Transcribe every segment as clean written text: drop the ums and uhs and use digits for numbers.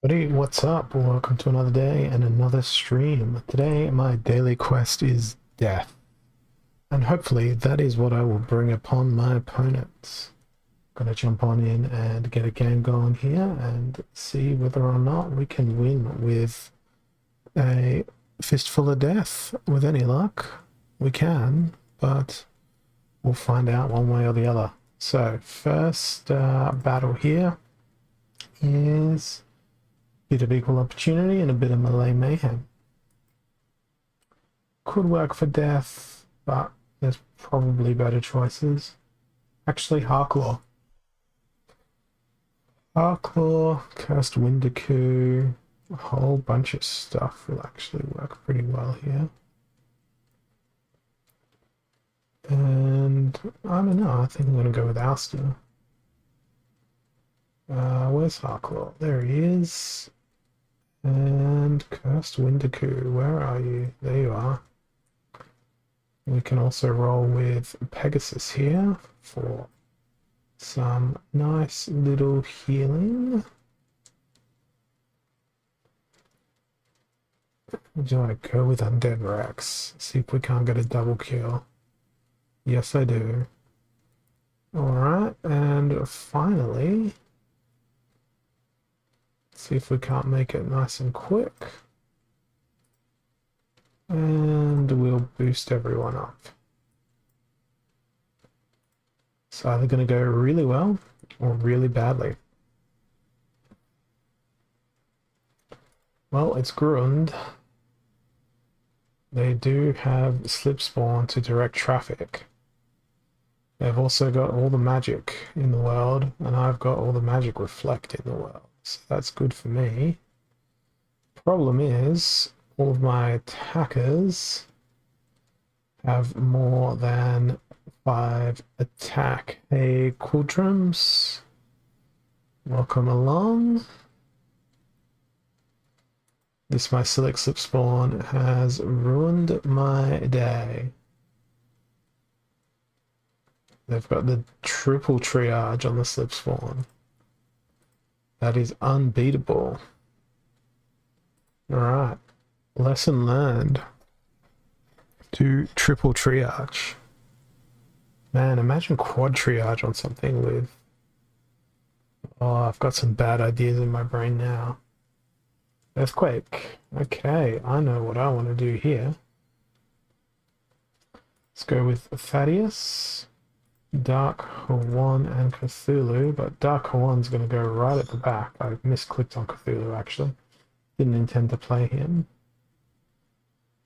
Buddy, what's up? Welcome to another day and another stream. Today, my daily quest is death, and hopefully, that is what I will bring upon my opponents. Gonna jump on in and get a game going here and see whether or not we can win with a fistful of death. With any luck, we can, but we'll find out one way or the other. So, first battle here is bit of equal opportunity and a bit of melee mayhem. Could work for death, but there's probably better choices. Actually, Harklaw. Harklaw, Cursed Windaku, a whole bunch of stuff will actually work pretty well here. And I don't know, I think I'm going to go with Ouster. Where's Harklaw? There he is. And Cursed Windaku, where are you? There you are. We can also roll with Pegasus here for some nice little healing. Do I go with Undead Rex? See if we can't get a double kill. Yes, I do. Alright, and finally, see if we can't make it nice and quick. And we'll boost everyone up. It's either going to go really well or really badly. Well, it's Grund. They do have Slip Spawn to direct traffic. They've also got all the magic in the world, and I've got all the magic reflect in the world. So that's good for me. Problem is, all of my attackers have more than 5 attack. Hey, Quiltrums, welcome along. This my Select Slip Spawn has ruined my day. They've got the triple triage on the Slip Spawn. That is unbeatable. Alright, lesson learned. Do triple triage. Man, imagine quad triage on something with... Oh, I've got some bad ideas in my brain now. Earthquake. Okay, I know what I want to do here. Let's go with Thaddeus, Dark Hawan, and Cthulhu, but Dark Hawan's going to go right at the back. I misclicked on Cthulhu, actually. Didn't intend to play him.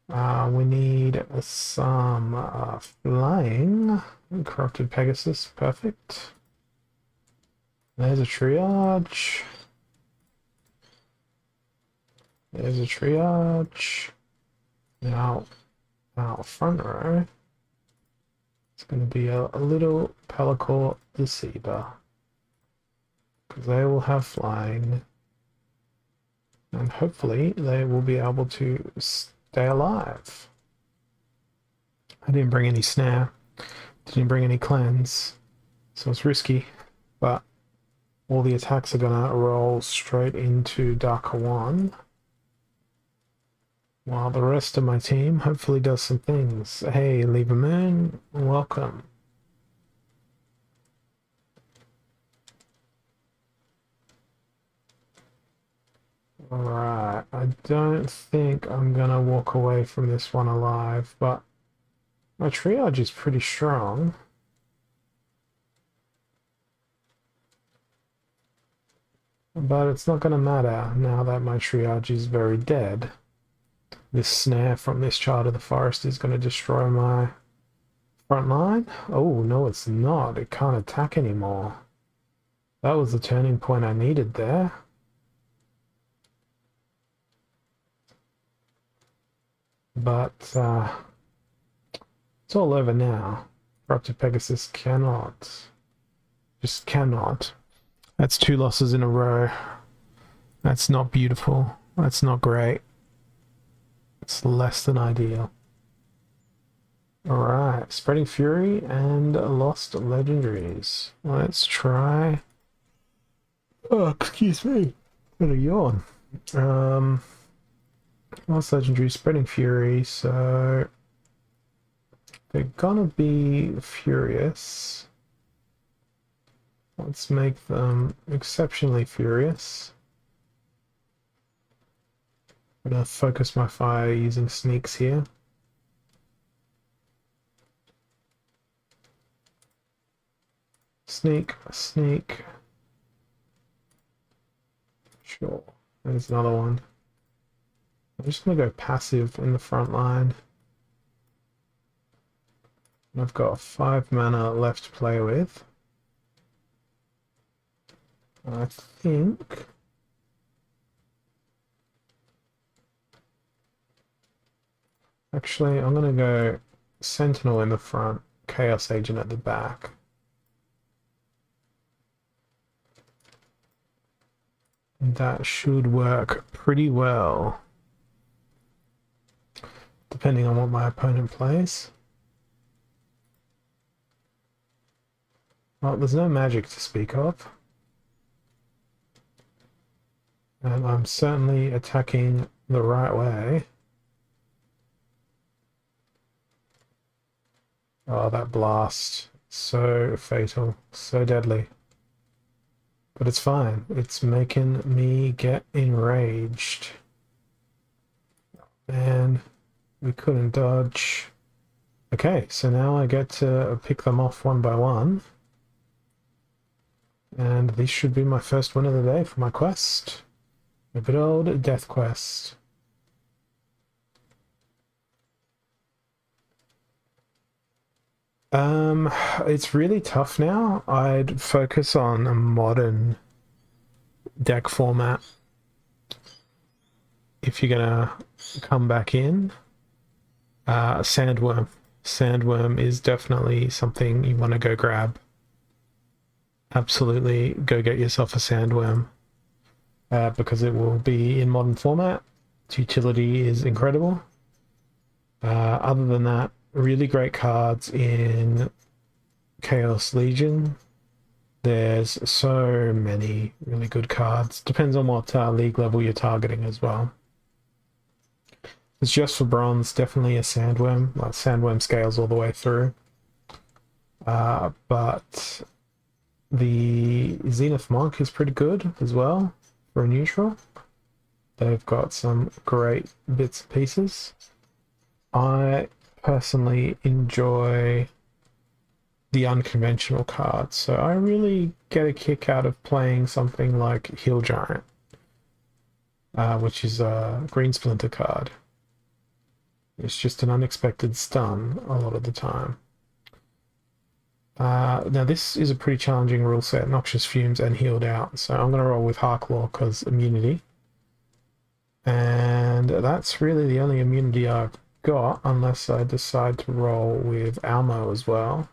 We need some flying. Corrupted Pegasus, perfect. There's a triage. There's a triage. Now, our front row, it's going to be a little Pelacor Deceiver, because they will have flying, and hopefully they will be able to stay alive. I didn't bring any snare, didn't bring any cleanse, so it's risky, but all the attacks are going to roll straight into Dark Hawan, while the rest of my team hopefully does some things. Hey, Lever Moon, welcome. Alright, I don't think I'm gonna walk away from this one alive, but my triage is pretty strong. But it's not gonna matter now that my triage is very dead. This snare from this Child of the Forest is going to destroy my front line. Oh, no, it's not. It can't attack anymore. That was the turning point I needed there. But it's all over now. Corrupted Pegasus cannot. Just cannot. That's 2 losses in a row. That's not beautiful. That's not great. It's less than ideal. Alright, Spreading Fury and Lost Legendaries. Let's try... Oh, excuse me. Gonna yawn. Last legendary spreading fury, so they're gonna be furious. Let's make them exceptionally furious. I'm gonna focus my fire using sneaks here. Sneak, sneak. Sure. There's another one. I'm just gonna go passive in the front line. I've got 5 mana left to play with. I think actually I'm gonna go Sentinel in the front, Chaos Agent at the back. That should work pretty well, depending on what my opponent plays. Well, there's no magic to speak of. And I'm certainly attacking the right way. Oh, that blast. So fatal. So deadly. But it's fine. It's making me get enraged. Man, we couldn't dodge. Okay, so now I get to pick them off one by one. And this should be my first win of the day for my quest. A good old death quest. It's really tough now. I'd focus on a modern deck format if you're gonna come back in. Sandworm. Sandworm is definitely something you want to go grab. Absolutely go get yourself a Sandworm. Because it will be in modern format. Its utility is incredible. Other than that, really great cards in Chaos Legion. There's so many really good cards. Depends on what league level you're targeting as well. It's just for bronze, definitely a Sandworm. Like Sandworm scales all the way through. But the Zenith Monk is pretty good as well for a neutral. They've got some great bits and pieces. I personally enjoy the unconventional cards, so I really get a kick out of playing something like Hill Giant, which is a green splinter card. It's just an unexpected stun a lot of the time. Now this is a pretty challenging rule set, Noxious Fumes and Healed Out, so I'm going to roll with Harklaw because immunity. And that's really the only immunity I've got, unless I decide to roll with Almo as well,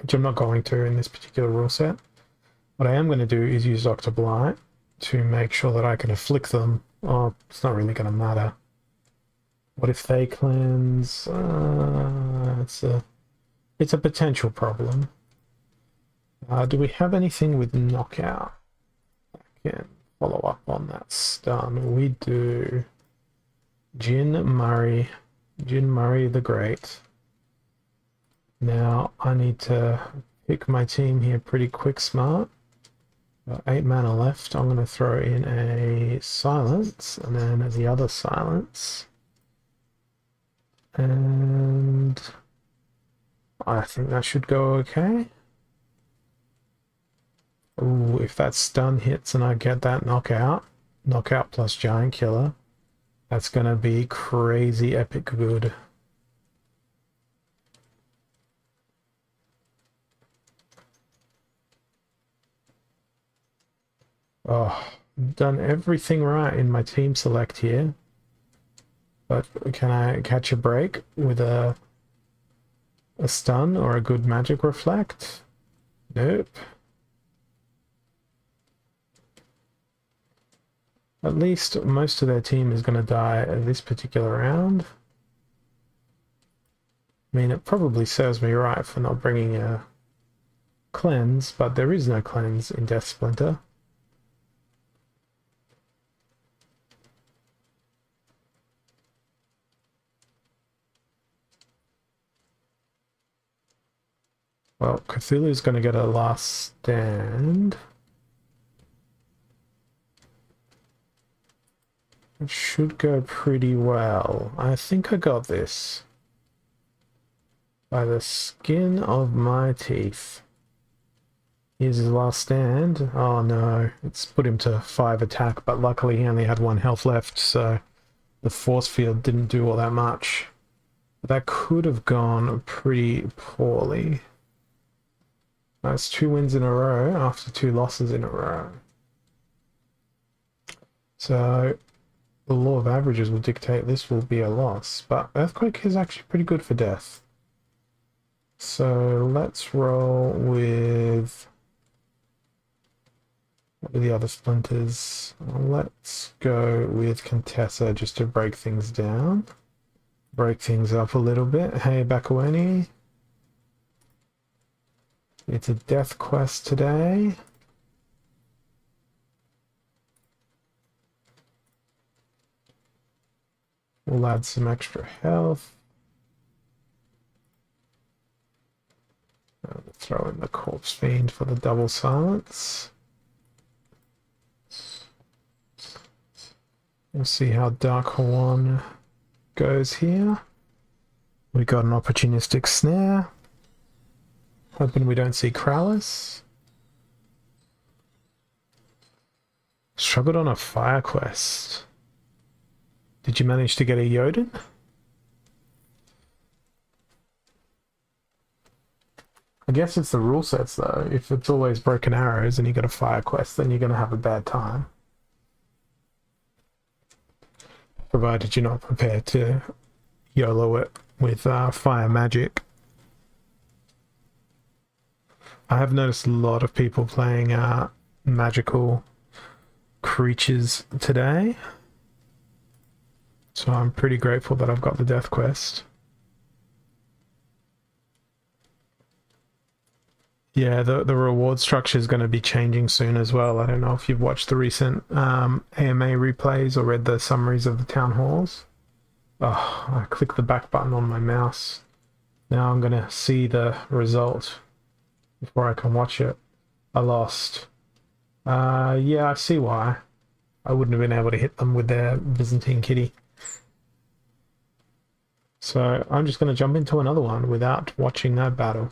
which I'm not going to in this particular rule set. What I am going to do is use Dr. Blight to make sure that I can afflict them. Oh, it's not really going to matter. What if they cleanse? It's a potential problem. Do we have anything with knockout? I can follow up on that stun. We do. Jin Murray the Great. Now I need to pick my team here pretty quick smart. Got 8 mana left. I'm going to throw in a silence and then the other silence. And I think that should go okay. Ooh, if that stun hits and I get that knockout plus Giant Killer, that's gonna be crazy epic good. Oh, done everything right in my team select here. But can I catch a break with a stun or a good magic reflect? Nope. At least most of their team is going to die this particular round. I mean, it probably serves me right for not bringing a cleanse, but there is no cleanse in Death Splinter. Well, Cthulhu's going to get a last stand. It should go pretty well. I think I got this. By the skin of my teeth. Here's his last stand. Oh no, it's put him to 5 attack, but luckily he only had 1 health left, so the force field didn't do all that much. But that could have gone pretty poorly. That's 2 wins in a row after 2 losses in a row. So the law of averages will dictate this will be a loss, but Earthquake is actually pretty good for death. So let's roll with... what are the other splinters? Let's go with Contessa just to break things down. Break things up a little bit. Hey, Bakawani. It's a death quest today. We'll add some extra health. Throw in the Corpse Fiend for the double silence. We'll see how Dark One goes here. We got an opportunistic snare. Hoping we don't see Krallis. Struggled on a fire quest. Did you manage to get a Jotun? I guess it's the rule sets though. If it's always broken arrows and you get a fire quest, then you're going to have a bad time. Provided you're not prepared to YOLO it with fire magic. I have noticed a lot of people playing magical creatures today. So I'm pretty grateful that I've got the death quest. Yeah, the reward structure is going to be changing soon as well. I don't know if you've watched the recent AMA replays or read the summaries of the town halls. Oh, I clicked the back button on my mouse. Now I'm going to see the result before I can watch it. I lost. Yeah, I see why. I wouldn't have been able to hit them with their Byzantine kitty. So I'm just going to jump into another one without watching that battle.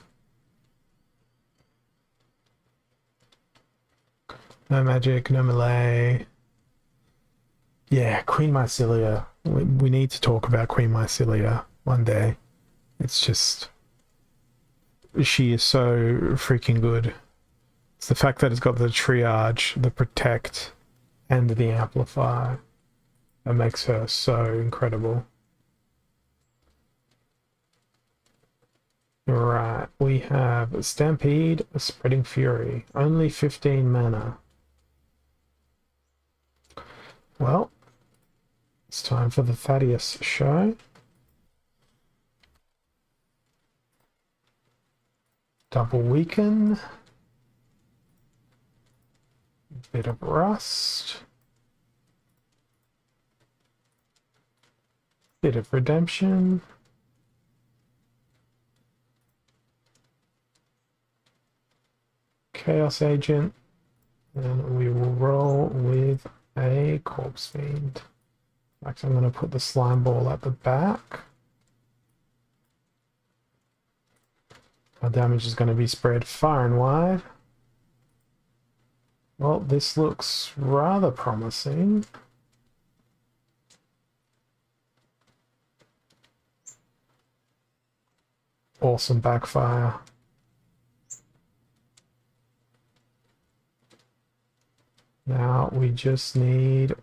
No magic, no melee. Yeah, Queen Mycelia. We need to talk about Queen Mycelia one day. It's just... she is so freaking good. It's the fact that it's got the triage, the protect, and the amplify that makes her so incredible. Right, we have Stampede, Spreading Fury. Only 15 mana. Well, it's time for the Thaddeus show. Double Weaken. Bit of Rust. Bit of Redemption. Chaos Agent. And we will roll with a Corpse Fiend. Actually, I'm going to put the Slime Ball at the back. Our damage is going to be spread far and wide. Well, this looks rather promising. Awesome backfire. Now we just need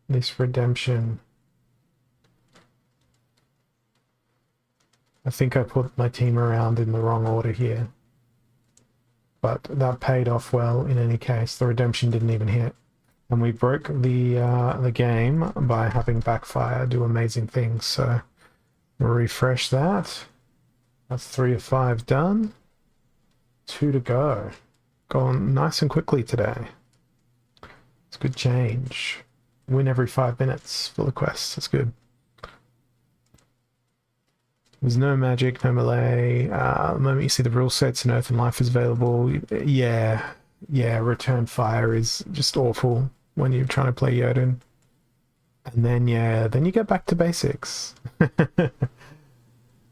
this redemption. I think I put my team around in the wrong order here. But that paid off well in any case. The redemption didn't even hit. And we broke the game by having backfire do amazing things. So refresh that. That's 3 of 5 done. 2 to go. Gone nice and quickly today. It's good change. Win every 5 minutes for the quest. That's good. There's no magic, no melee. The moment you see the rule sets and Earth and Life is available, yeah, Return Fire is just awful when you're trying to play Jotun. And then, yeah, then you get back to basics.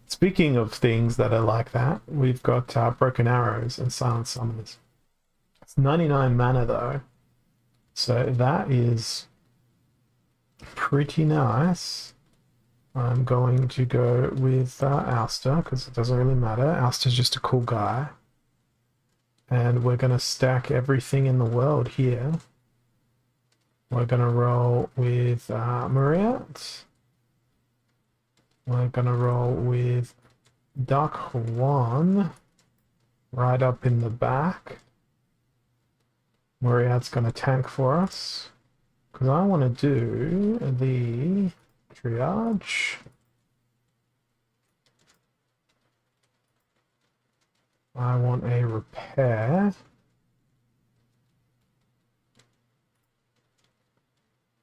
Speaking of things that are like that, we've got Broken Arrows and Silent Summons. It's 99 mana though, so that is pretty nice. I'm going to go with Ouster because it doesn't really matter. Ouster's just a cool guy. And we're going to stack everything in the world here. We're going to roll with Muriat. We're going to roll with Dark One right up in the back. Muriat's going to tank for us. Because I want to do the triage. I want a repair.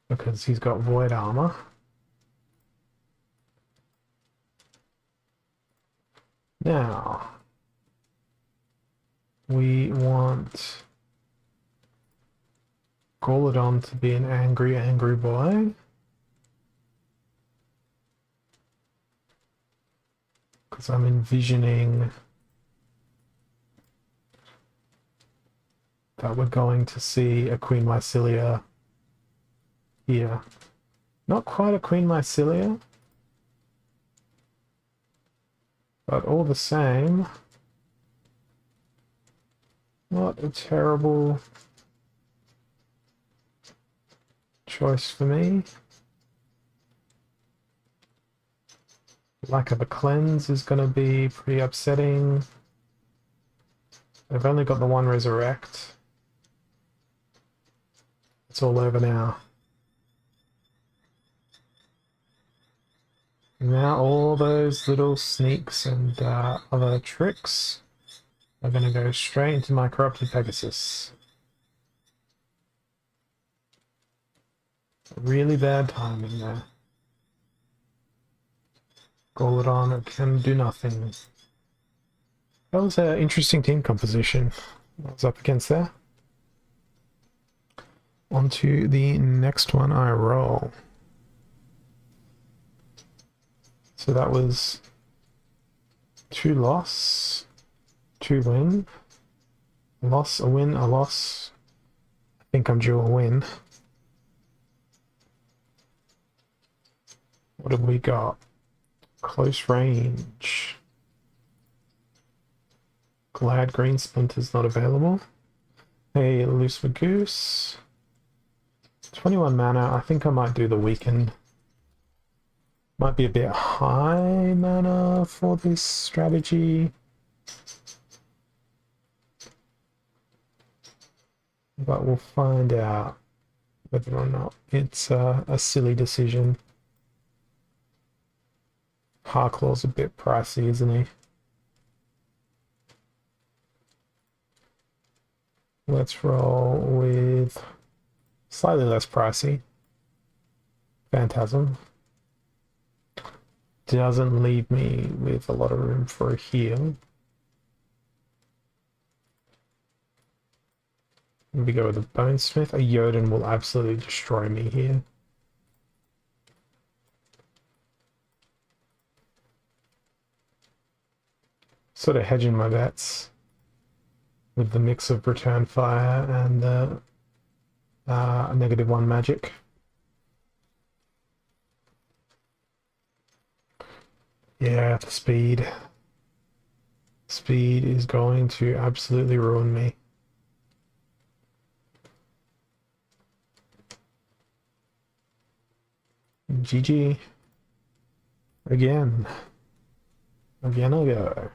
Because he's got void armor. Now, we want Golodon to be an angry, angry boy. Because I'm envisioning that we're going to see a Queen Mycelia here. Not quite a Queen Mycelia, but all the same, what a terrible choice for me. Lack of a cleanse is going to be pretty upsetting. They've only got the one resurrect. It's all over now. Now all those little sneaks and other tricks are going to go straight into my Corrupted Pegasus. Really bad timing there. Golodon can do nothing. That was an interesting team composition I was up against there. On to the next one I roll. So that was 2 loss, 2 win. A loss, a win, a loss. I think I'm due a win. What have we got? Close range. Glad Green Splinter's not available. Hey, Loose Goose. 21 mana. I think I might do the Weaken. Might be a bit high mana for this strategy. But we'll find out whether or not it's a silly decision. Harklaw's a bit pricey, isn't he? Let's roll with slightly less pricey. Phantasm. Doesn't leave me with a lot of room for a heal. We go with a Bonesmith. A Jotun will absolutely destroy me here. Sort of hedging my bets with the mix of Return Fire and the -1 magic. Yeah, the speed. Speed is going to absolutely ruin me. GG. Again. Again I go.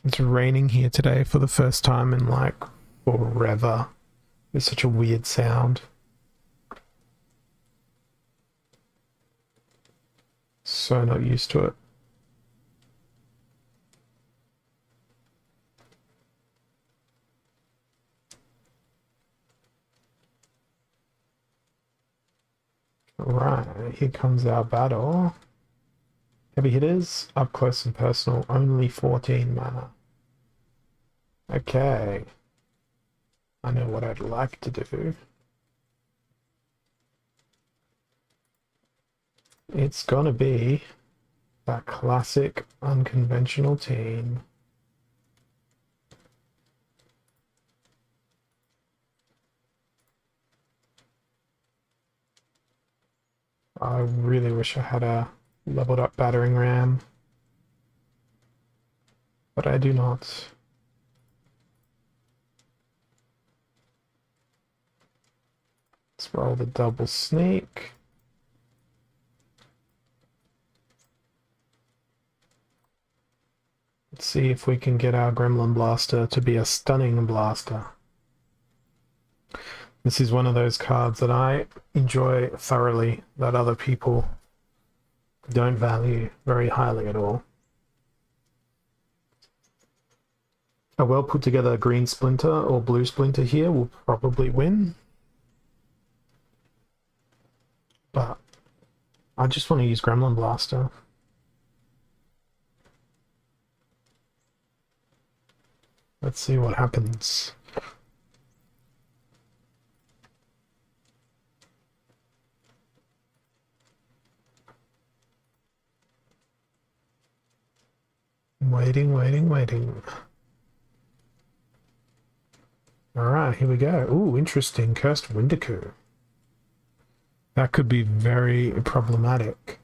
It's raining here today for the first time in like forever. It's such a weird sound. So not used to it. Right, here comes our battle. Heavy hitters, up close and personal, only 14 mana. Okay. I know what I'd like to do. It's gonna be that classic unconventional team. I really wish I had a leveled up battering ram, but I do not. Let's roll the double sneak. Let's see if we can get our Gremlin Blaster to be a stunning blaster. This is one of those cards that I enjoy thoroughly that other people don't value very highly at all. A well put together green Splinter or blue Splinter here will probably win. But I just want to use Gremlin Blaster. Let's see what happens. Waiting, waiting, waiting. Alright, here we go. Ooh, interesting. Cursed Windiku. That could be very problematic.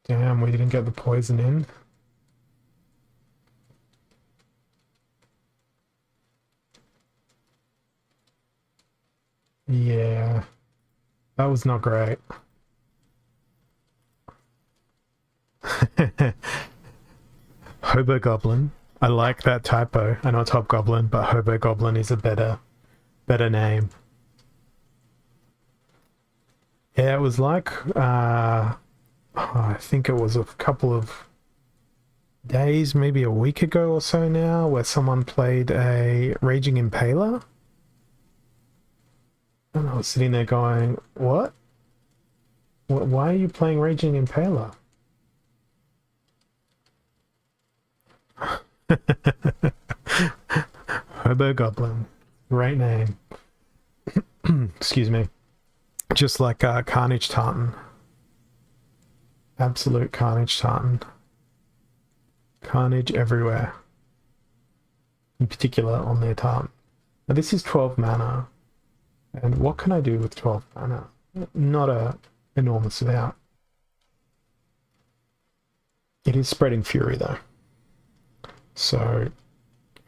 Damn, we didn't get the poison in. Yeah, that was not great. Hobo Goblin. I like that typo. I know it's Hobgoblin, but Hobo Goblin is a better name. Yeah, it was like I think it was a couple of days, maybe a week ago or so now, where someone played a Raging Impaler. And I was sitting there going, what? Why are you playing Raging Impaler? Hobo Goblin. Great name. Excuse me. Just like Carnage Tartan. Absolute Carnage Tartan. Carnage everywhere. In particular on their Tartan. Now this is 12 mana. And what can I do with 12 mana? Not a enormous amount. It is spreading fury though. So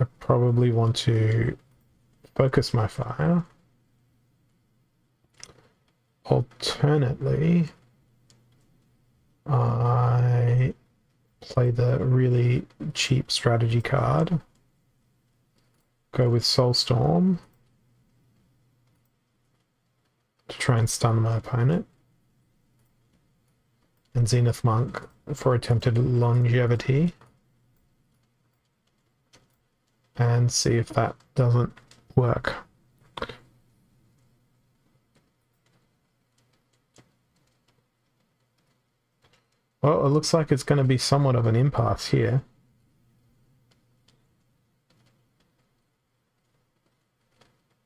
I probably want to focus my fire. Alternately, I play the really cheap strategy card. Go with Soulstorm to try and stun my opponent. And Zenith Monk for attempted longevity. And see if that doesn't work. Well, it looks like it's going to be somewhat of an impasse here.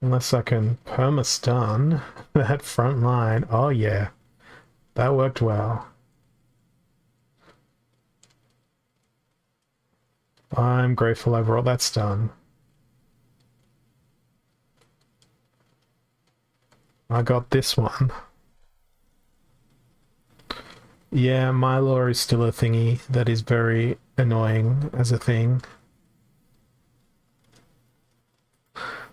Unless I can perma-stun that front line. Oh yeah, that worked well. I'm grateful I brought that stun. I got this one. Yeah, Mylor is still a thingy that is very annoying as a thing.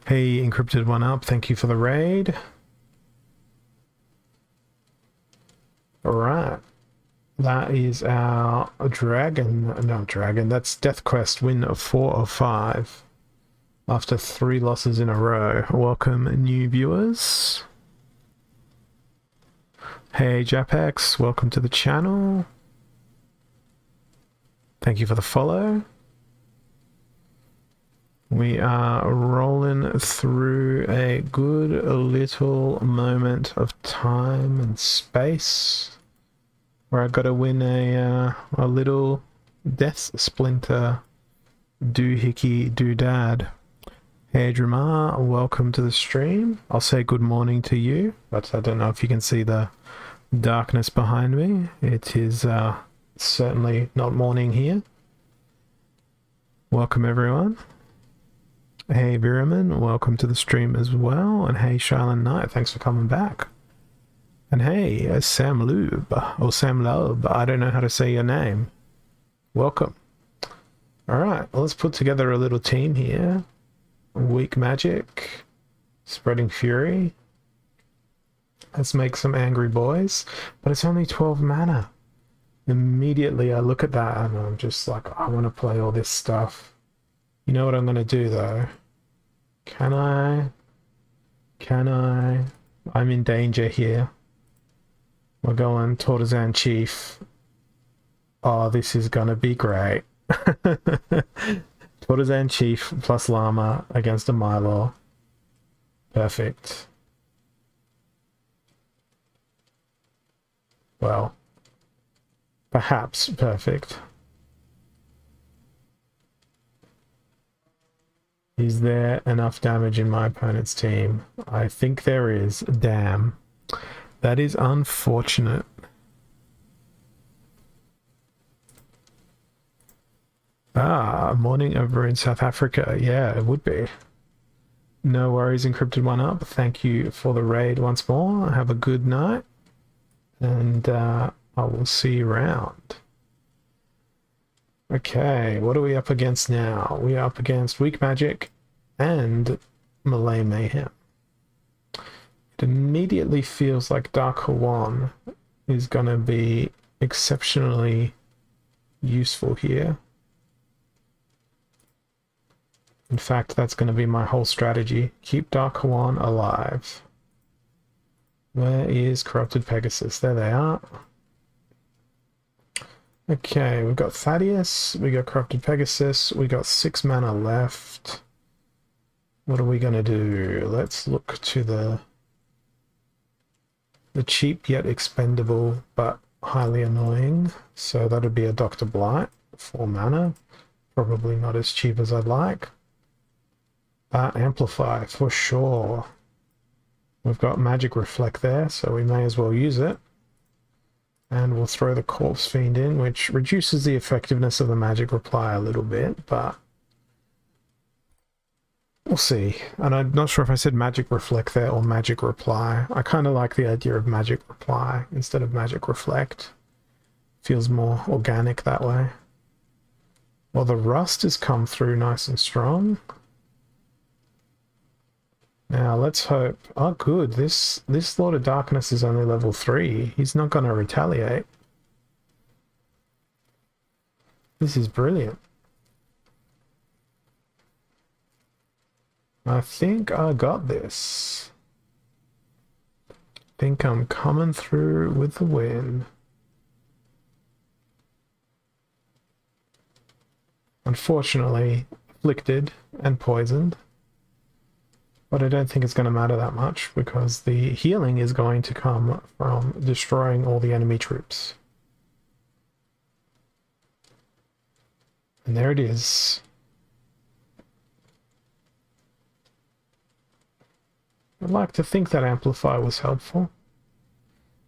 Hey, Encrypted One Up, thank you for the raid. Alright. That is our dragon. No, dragon. That's Death Quest win of 4 of 5. After 3 losses in a row. Welcome, new viewers. Hey, Japex, welcome to the channel. Thank you for the follow. We are rolling through a good little moment of time and space where I gotta win a little death splinter doohickey doodad. Hey Dramar, welcome to the stream. I'll say good morning to you, but I don't know if you can see the darkness behind me. It is certainly not morning here. Welcome everyone. Hey Viraman, welcome to the stream as well. And hey Charlotte Knight, thanks for coming back. And hey, Sam Lube, or Sam Lube, I don't know how to say your name. Welcome. Alright, well, let's put together a little team here. Weak Magic, Spreading Fury. Let's make some angry boys. But it's only 12 mana. Immediately I look at that and I'm just like, I want to play all this stuff. You know what I'm going to do though? Can I? I'm in danger here. We're going Tortazan Chief. Oh, this is going to be great. Tortazan Chief plus Llama against a Mylor. Perfect. Well, perhaps perfect. Is there enough damage in my opponent's team? I think there is. Damn. That is unfortunate. Ah, morning over in South Africa. Yeah, it would be. No worries, Encrypted One Up. Thank you for the raid once more. Have a good night. And I will see you around. Okay, what are we up against now? We are up against Weak Magic and Malay Mayhem. It immediately feels like Dark Hawan is going to be exceptionally useful here. In fact, that's going to be my whole strategy. Keep Dark Hawan alive. Where is Corrupted Pegasus? There they are. Okay, we've got Thaddeus, we got Corrupted Pegasus, we got 6 mana left. What are we going to do? Let's look to the cheap yet expendable but highly annoying. So that would be a Dr. Blight, 4 mana. Probably not as cheap as I'd like. Amplify, for sure. We've got Magic Reflect there, so we may as well use it. And we'll throw the Corpse Fiend in, which reduces the effectiveness of the Magic Reply a little bit, but we'll see. And I'm not sure if I said Magic Reflect there or Magic Reply. I kind of like the idea of Magic Reply instead of Magic Reflect. Feels more organic that way. Well, the Rust has come through nice and strong. Now let's hope. Oh, good. This Lord of Darkness is only level 3. He's not going to retaliate. This is brilliant. I think I got this. I think I'm coming through with the win. Unfortunately, afflicted and poisoned. But I don't think it's going to matter that much because the healing is going to come from destroying all the enemy troops. And there it is. I'd like to think that Amplify was helpful.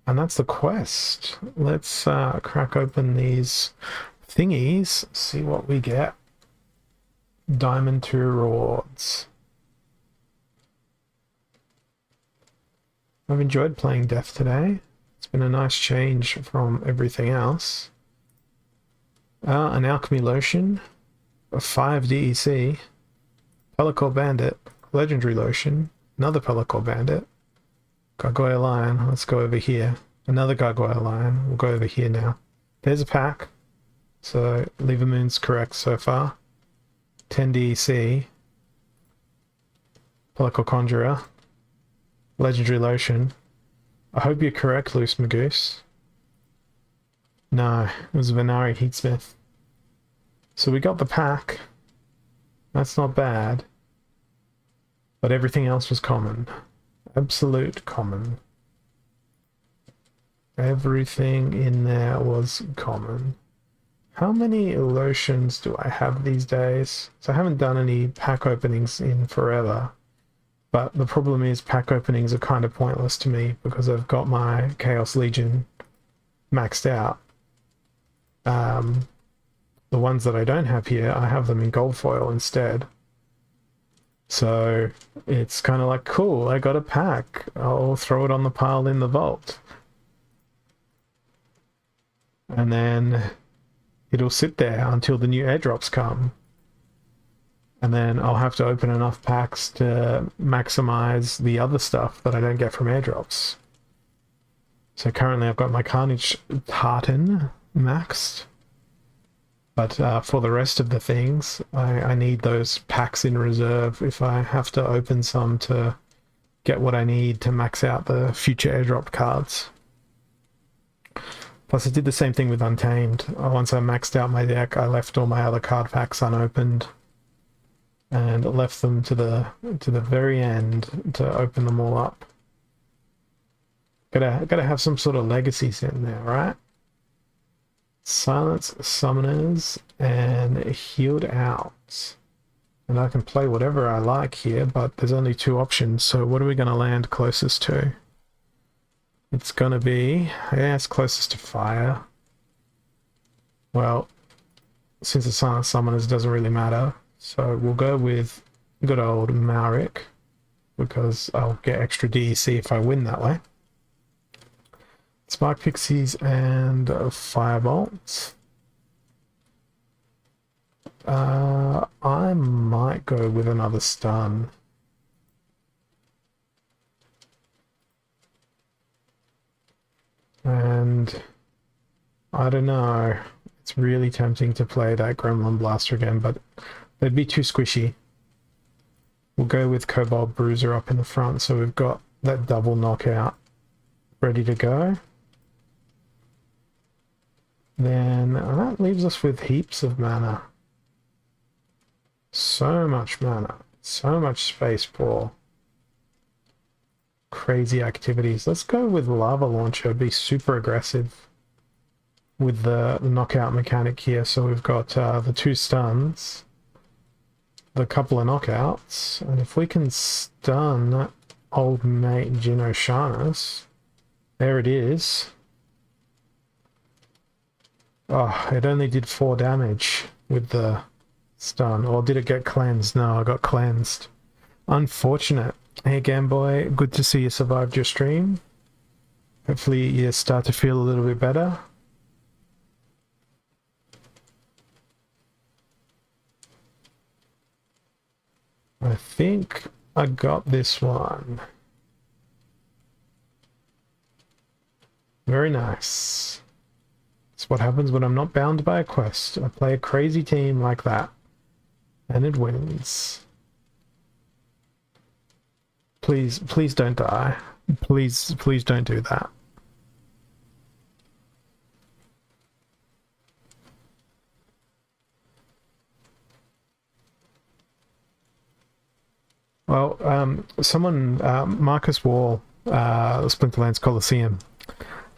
And that's the quest. Let's crack open these thingies, see what we get. Diamond 2 rewards. I've enjoyed playing Death today. It's been a nice change from everything else. An Alchemy Lotion, a 5 DEC, Pelacor Bandit, Legendary Lotion, another Pelacor Bandit, Gargoyle Lion, let's go over here. Another Gargoyle Lion, we'll go over here now. There's a pack, so Levermoon's correct so far. 10 DEC, Pelacor Conjurer, Legendary Lotion. I hope you're correct, Loose Magoose. No, it was Venari Heatsmith. So we got the pack. That's not bad. But everything else was common. Absolute common. Everything in there was common. How many lotions do I have these days? So I haven't done any pack openings in forever. But the problem is pack openings are kind of pointless to me because I've got my Chaos Legion maxed out. The ones that I don't have here, I have them in gold foil instead. So it's kind of like, cool, I got a pack. I'll throw it on the pile in the vault. And then it'll sit there until the new airdrops come. And then I'll have to open enough packs to maximize the other stuff that I don't get from airdrops. So currently I've got my Carnage Tartan maxed. But for the rest of the things, I need those packs in reserve if I have to open some to get what I need to max out the future airdrop cards. Plus I did the same thing with Untamed. Once I maxed out my deck, I left all my other card packs unopened and left them to the very end to open them all up. Gotta have some sort of legacy sitting there, right? Silence Summoners and Healed Out. And I can play whatever I like here, but there's only two options, so what are we going to land closest to? It's going to be, yeah, it's closest to fire. Well, since the Silence Summoners doesn't really matter, so we'll go with good old Marik, because I'll get extra DEC if I win that way. Spark Pixies and Firebolt. I might go with another stun. And I don't know. It's really tempting to play that Gremlin Blaster again, but they'd be too squishy. We'll go with Cobalt Bruiser up in the front, so we've got that double knockout ready to go. Then that leaves us with heaps of mana. So much mana. So much space for crazy activities. Let's go with Lava Launcher. Be super aggressive with the knockout mechanic here. So we've got the two stuns, the couple of knockouts, and if we can stun old mate Jin O'Shaughnessy, there it is. Oh, it only did 4 damage with the stun. Or did it get cleansed? No, I got cleansed. Unfortunate. Hey, Gameboy, good to see you survived your stream. Hopefully you start to feel a little bit better. I think I got this one. Very nice. It's what happens when I'm not bound by a quest. I play a crazy team like that, and it wins. Please, please don't die. Please, please don't do that. Well, someone, Marcus Wall, Splinterlands Coliseum,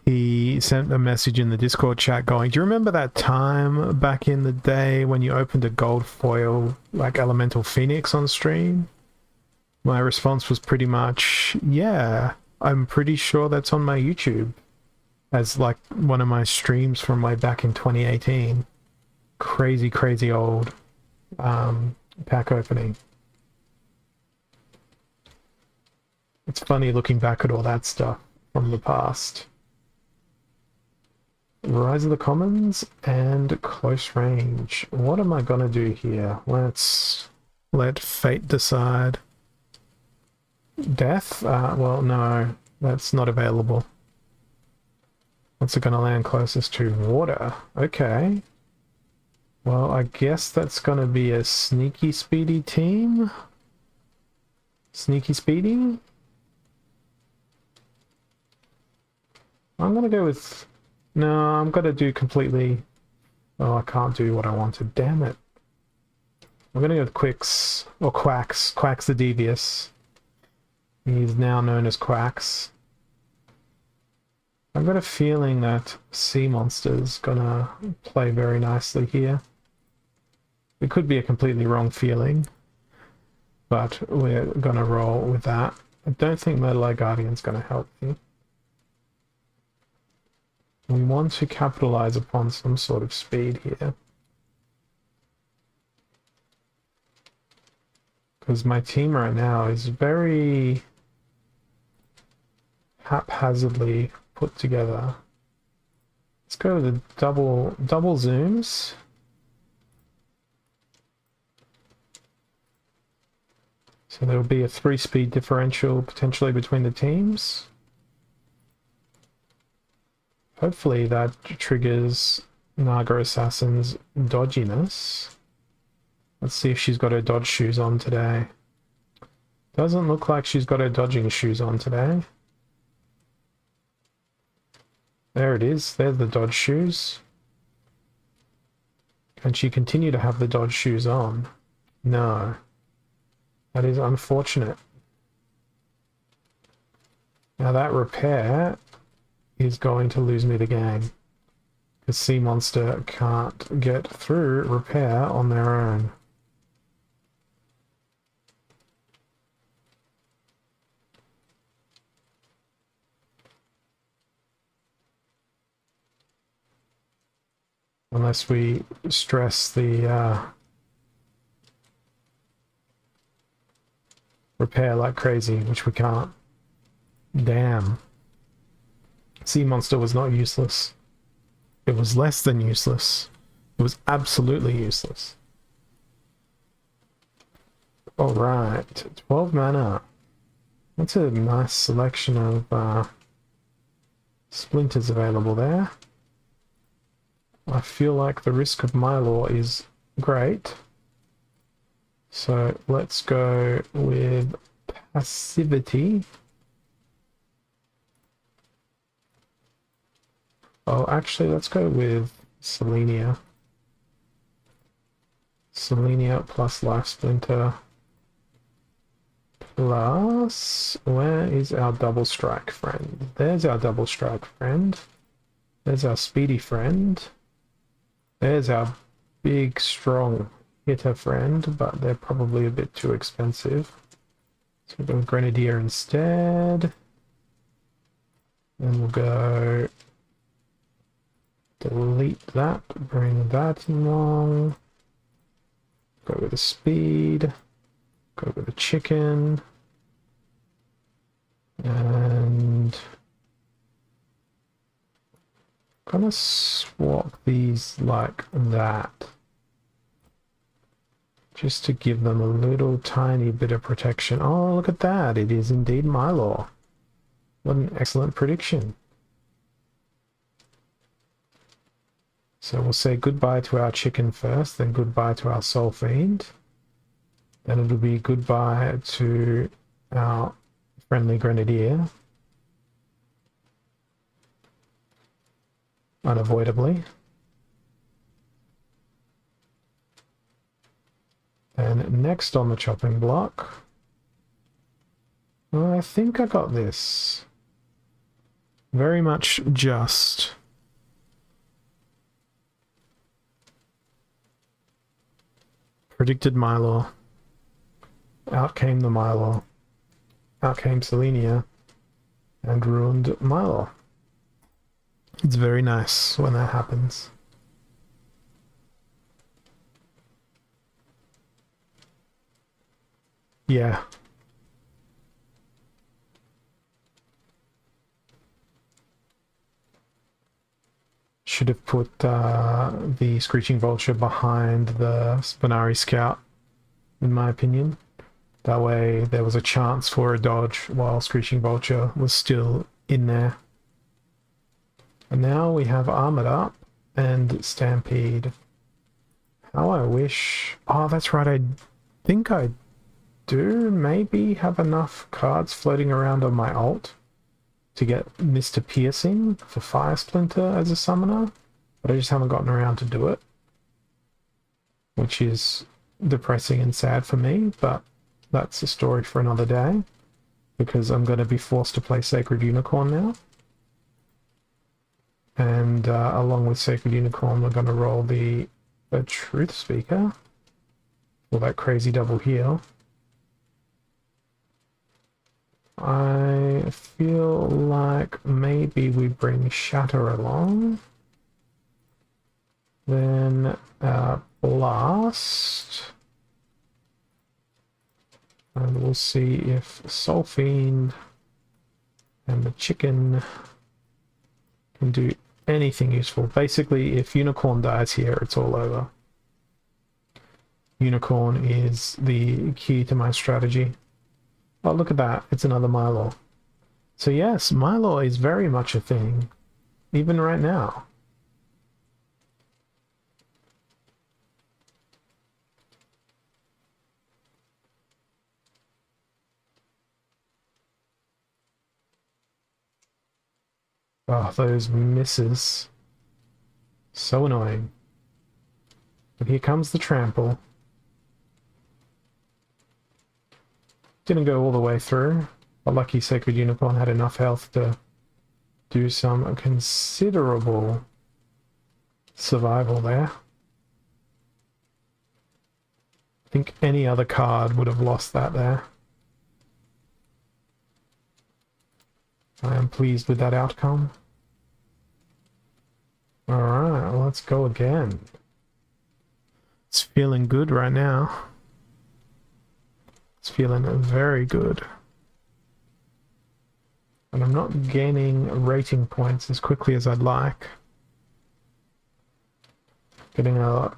he sent a message in the Discord chat going, do you remember that time back in the day when you opened a gold foil, like Elemental Phoenix on stream? My response was pretty much, yeah, I'm pretty sure that's on my YouTube as like one of my streams from way back in 2018. Crazy, crazy old pack opening. It's funny looking back at all that stuff from the past. Rise of the Commons and Close Range. What am I gonna do here? Let's let fate decide. Death? Well, no, that's not available. What's it gonna land closest to? Water. Okay. Well, I guess that's gonna be a sneaky speedy team. Sneaky speedy? I'm gonna go with... No, I'm gonna do completely... Oh, I can't do what I wanted. Damn it. I'm gonna go with Quicks, or Quacks. Quacks the Devious. He's now known as Quacks. I've got a feeling that Sea Monster's gonna play very nicely here. It could be a completely wrong feeling, but we're gonna roll with that. I don't think Metal Eye Guardian's gonna help you. We want to capitalize upon some sort of speed here. Because my team right now is very haphazardly put together. Let's go with the double zooms. So there will be a 3-speed differential potentially between the teams. Hopefully that triggers Naga Assassin's dodginess. Let's see if she's got her dodge shoes on today. Doesn't look like she's got her dodging shoes on today. There it is. There's the dodge shoes. Can she continue to have the dodge shoes on? No. That is unfortunate. Now that repair is going to lose me the game. Because Sea Monster can't get through repair on their own. Unless we stress the repair like crazy, which we can't. Damn. Sea Monster was not useless. It was less than useless. It was absolutely useless. Alright, 12 mana. That's a nice selection of splinters available there. I feel like the risk of Mylor is great. So let's go with passivity. Oh, actually, let's go with Selenia. Selenia plus Life Splinter. Plus, where is our double strike friend? There's our double strike friend. There's our speedy friend. There's our big, strong hitter friend, but they're probably a bit too expensive. So we'll go Grenadier instead. Then we'll go delete that, bring that along. Go with the speed. Go with the chicken. And gonna swap these like that. Just to give them a little tiny bit of protection. Oh, look at that. It is indeed Mylor. What an excellent prediction. So we'll say goodbye to our chicken first, then goodbye to our Soul Fiend. Then it'll be goodbye to our friendly Grenadier. Unavoidably. And next on the chopping block, well, I think I got this. Very much just. Predicted Mylor. Out came the Mylor. Out came Selenia. And ruined Mylor. It's very nice when that happens. Yeah. Should have put the Screeching Vulture behind the Spinari Scout, in my opinion. That way there was a chance for a dodge while Screeching Vulture was still in there. And now we have Armored Up and Stampede. How I wish... Oh, that's right, I think I do maybe have enough cards floating around on my alt to get Mr. Piercing for Fire Splinter as a summoner, but I just haven't gotten around to do it. Which is depressing and sad for me, but that's a story for another day, because I'm going to be forced to play Sacred Unicorn now. And along with Sacred Unicorn, we're going to roll the Truth Speaker for that crazy double heal. I feel like maybe we bring Shatter along. Then Blast. And we'll see if Soul Fiend and the chicken can do anything useful. Basically, if Unicorn dies here, it's all over. Unicorn is the key to my strategy. Oh, look at that. It's another Mylor. So yes, Mylor is very much a thing, even right now. Oh, those misses. So annoying. But here comes the trample. Didn't go all the way through, but lucky Sacred Unicorn had enough health to do some considerable survival there. I think any other card would have lost that there. I am pleased with that outcome. Alright, let's go again. It's feeling good right now. It's feeling very good. And I'm not gaining rating points as quickly as I'd like. Getting a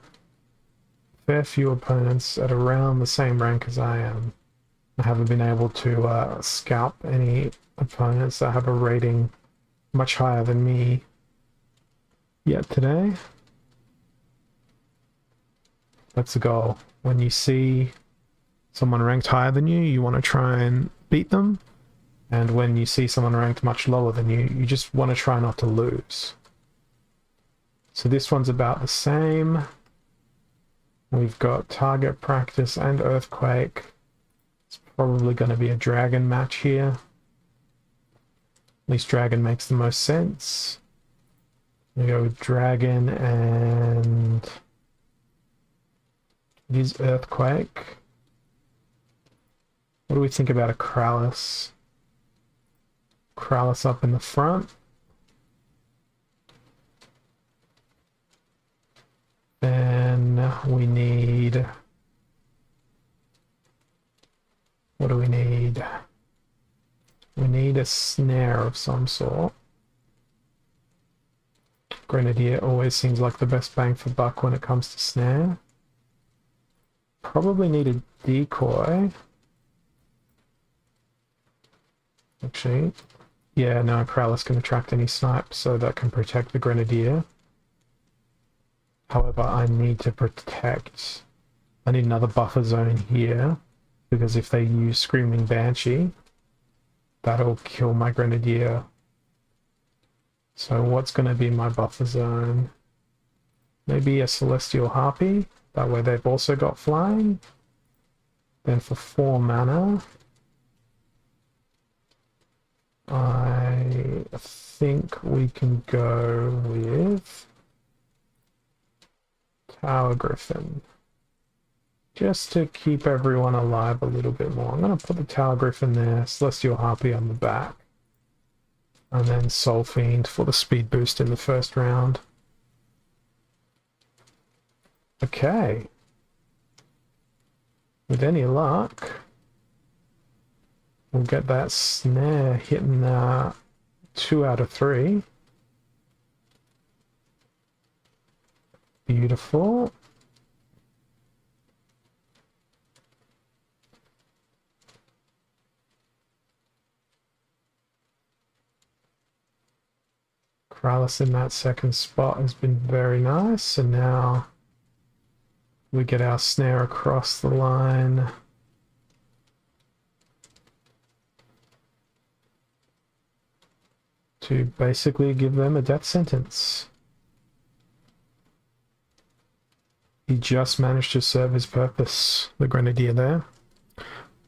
fair few opponents at around the same rank as I am. I haven't been able to scalp any opponents that have a rating much higher than me yet today. That's the goal. When you see someone ranked higher than you, you want to try and beat them. And when you see someone ranked much lower than you, you just want to try not to lose. So this one's about the same. We've got Target Practice and Earthquake. It's probably going to be a Dragon match here. At least Dragon makes the most sense. We go with Dragon and it is Earthquake. What do we think about a Kralis? Kralis up in the front. Then we need... what do we need? We need a snare of some sort. Grenadier always seems like the best bang for buck when it comes to snare. Probably need a decoy. Actually, yeah, no, Kralis can attract any snipe, so that can protect the Grenadier. However, I need to protect... I need another buffer zone here, because if they use Screaming Banshee, that'll kill my Grenadier. So what's going to be my buffer zone? Maybe a Celestial Harpy, that way they've also got flying. Then for 4 mana... I think we can go with Tower Griffin. Just to keep everyone alive a little bit more. I'm going to put the Tower Griffin there, Celestial Harpy on the back. And then Soul Fiend for the speed boost in the first round. Okay. With any luck... we'll get that snare hitting 2 out of 3. Beautiful. Kralis in that second spot has been very nice, and now we get our snare across the line. To basically give them a death sentence. He just managed to serve his purpose, the grenadier there.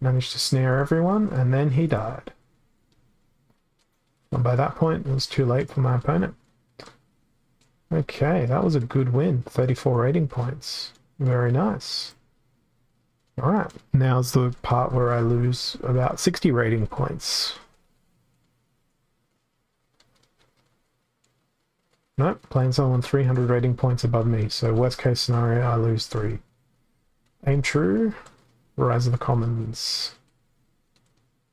Managed to snare everyone, and then he died. And by that point, it was too late for my opponent. Okay, that was a good win. 34 rating points. Very nice. Alright, now's the part where I lose about 60 rating points. Nope, playing someone 300 rating points above me, so worst case scenario, I lose 3. Aim true, Rise of the Commons.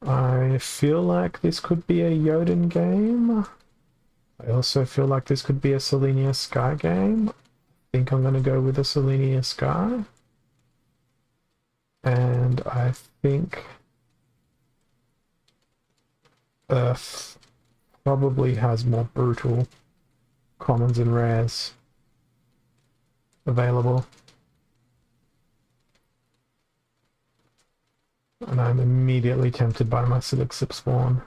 I feel like this could be a Jotun game. I also feel like this could be a Selenia Sky game. I think I'm going to go with a Selenia Sky. And I think Earth probably has more brutal commons and rares available. And I'm immediately tempted by my Silic Sip Spawn.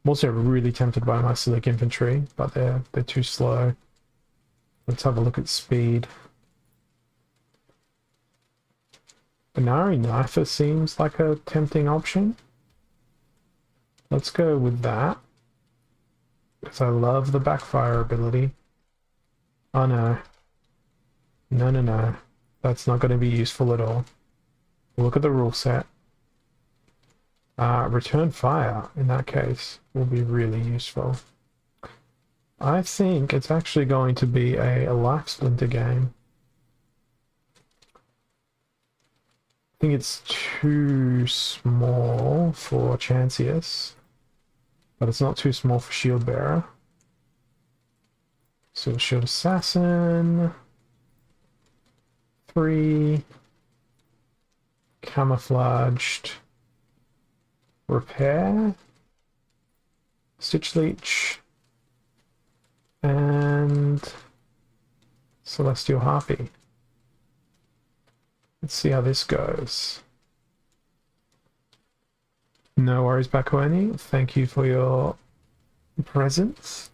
I'm also really tempted by my Silic Infantry, but they're too slow. Let's have a look at speed. Binari Knifer seems like a tempting option. Let's go with that. Because I love the backfire ability. Oh no. No, no, no. That's not going to be useful at all. Look at the rule set. Return fire, in that case, will be really useful. I think it's actually going to be a life splinter game. I think it's too small for Chancius, but it's not too small for Shield Bearer. So Shield Assassin, 3, Camouflaged, Repair, Stitch Leech, and Celestial Harpy. Let's see how this goes. No worries, Bakuani. Thank you for your presence.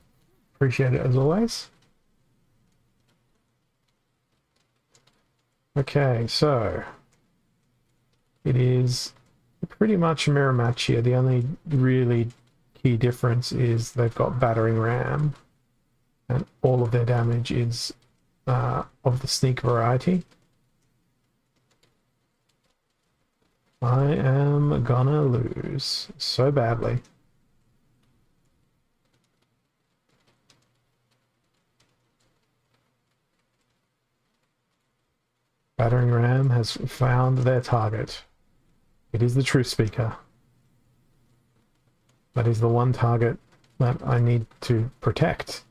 Appreciate it as always. Okay, so it is pretty much a mirror match here. The only really key difference is they've got battering ram, and all of their damage is of the sneak variety. I am gonna lose so badly. Battering ram has found their target. It is the truth speaker. That is the one target that I need to protect.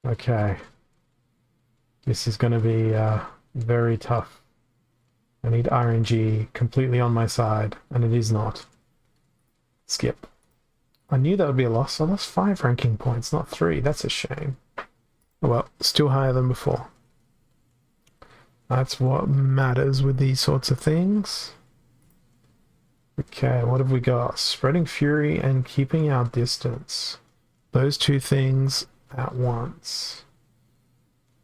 Okay. This is going to be very tough. I need RNG completely on my side, and it is not. Skip. I knew that would be a loss. I lost 5 ranking points, not 3. That's a shame. Oh well, still higher than before. That's what matters with these sorts of things. Okay, what have we got? Spreading Fury and keeping our distance. Those two things at once.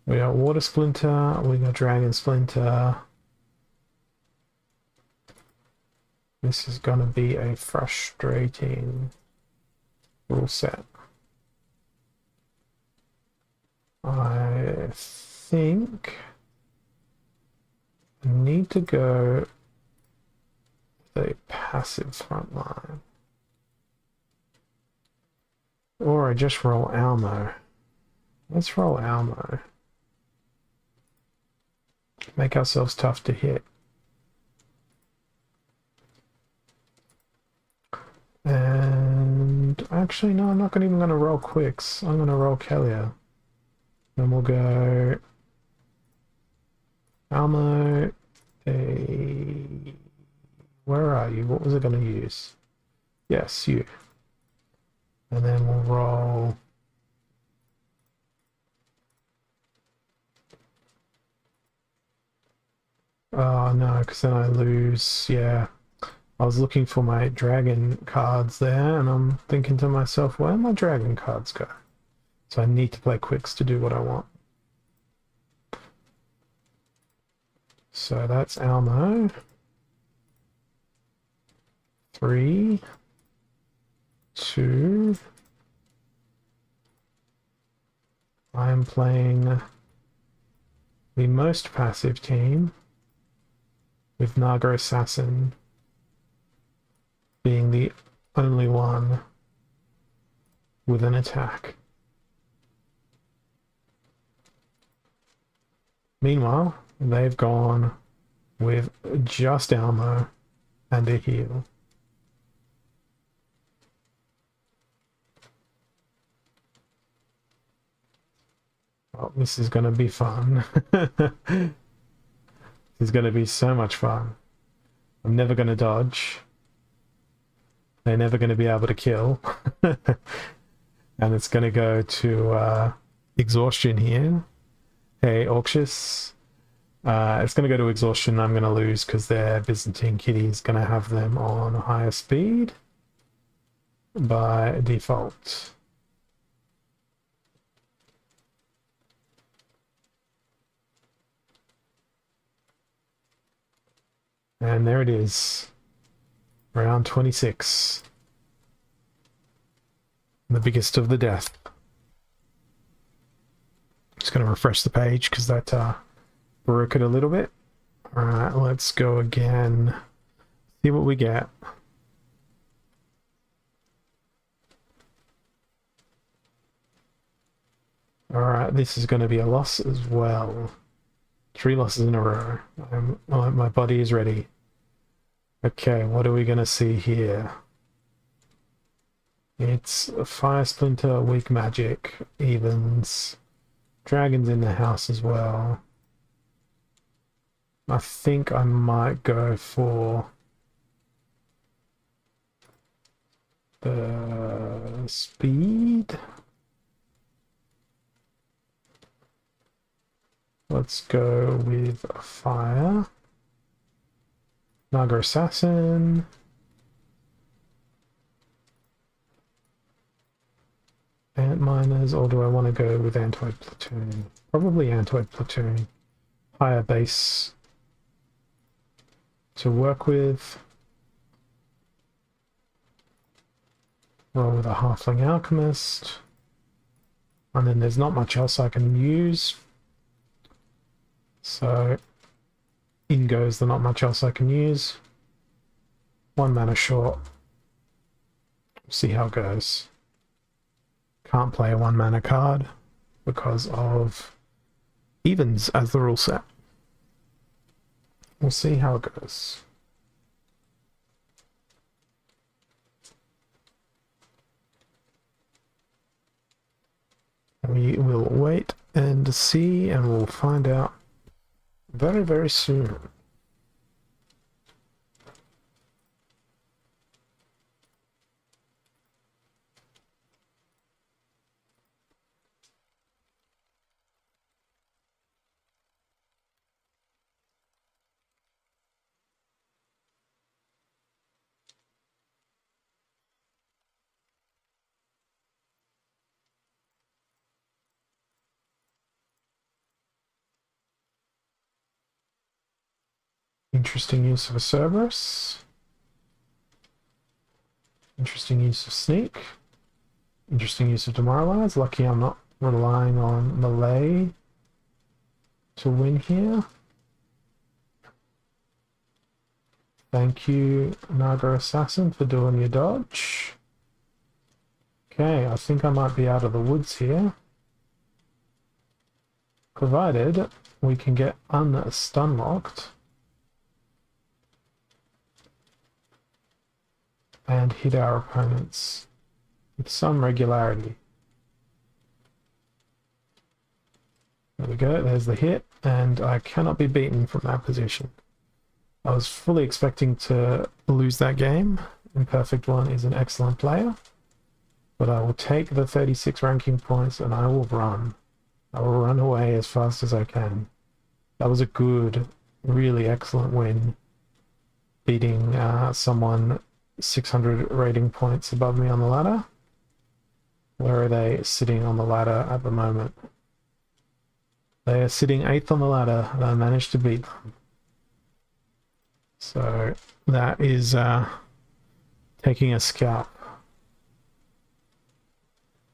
We got Water Splinter, we got Dragon Splinter. This is going to be a frustrating rule set. I think I need to go with a passive front line. Or I just roll Almo. Let's roll Almo. Make ourselves tough to hit. And actually, no, I'm not even going to roll Quicks. I'm going to roll Kellier. Then we'll go Almo. Where are you? What was I going to use? Yes, you. And then we'll roll Oh no, because then I lose. Yeah, I was looking for my dragon cards there, and I'm thinking to myself, where my dragon cards go? So I need to play quicks to do what I want. So that's Almo. 3, 2. I am playing the most passive team with Naga Assassin being the only one with an attack. Meanwhile, they've gone with just Almo and a heal. Oh, this is going to be fun. This is going to be so much fun. I'm never going to dodge. They're never going to be able to kill. And it's going to go to exhaustion here. Hey, Auctius. It's going to go to exhaustion. I'm going to lose because their Byzantine kitty is going to have them on higher speed by default. And there it is. Round 26. The biggest of the death. Just going to refresh the page because that broke it a little bit. Alright, let's go again. See what we get. Alright, this is going to be a loss as well. 3 losses in a row. My body is ready. Okay, what are we going to see here? It's Fire Splinter, Weak Magic, Evens. Dragons in the house as well. I think I might go for the speed. Let's go with fire. Naga Assassin. Ant Miners, or do I want to go with Anti-Platoon? Probably Anti-Platoon. Higher base to work with. Roll with a Halfling Alchemist. And then there's not much else I can use. So in goes the not much else I can use. 1 mana short. See how it goes. Can't play a 1 mana card because of evens as the rule set. We'll see how it goes. We will wait and see, and we'll find out very, very soon. Interesting use of a Cerberus. Interesting use of Sneak. Interesting use of Demoralize. Lucky I'm not relying on melee to win here. Thank you, Naga Assassin, for doing your dodge. Okay, I think I might be out of the woods here. Provided we can get unstun locked. And hit our opponents with some regularity. There we go, there's the hit, and I cannot be beaten from that position. I was fully expecting to lose that game. Imperfect One is an excellent player, but I will take the 36 ranking points and I will run. I will run away as fast as I can. That was a good really excellent win, beating someone 600 rating points above me on the ladder. Where are they sitting on the ladder at the moment? They are sitting 8th on the ladder, and I managed to beat them. So that is taking a scalp.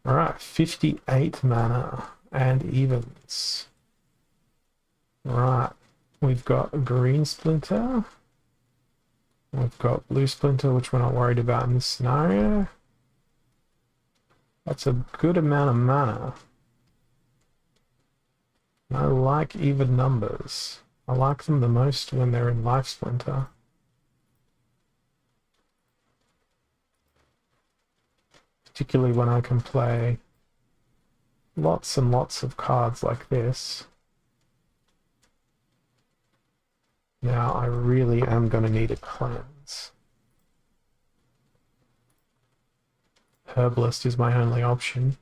Alright, 58 mana and evens. Right, we've got green splinter. We've got blue splinter, which we're not worried about in this scenario. That's a good amount of mana. I like even numbers. I like them the most when they're in life splinter. Particularly when I can play lots and lots of cards like this. Now I really am going to need a cleanse. Herbalist is my only option.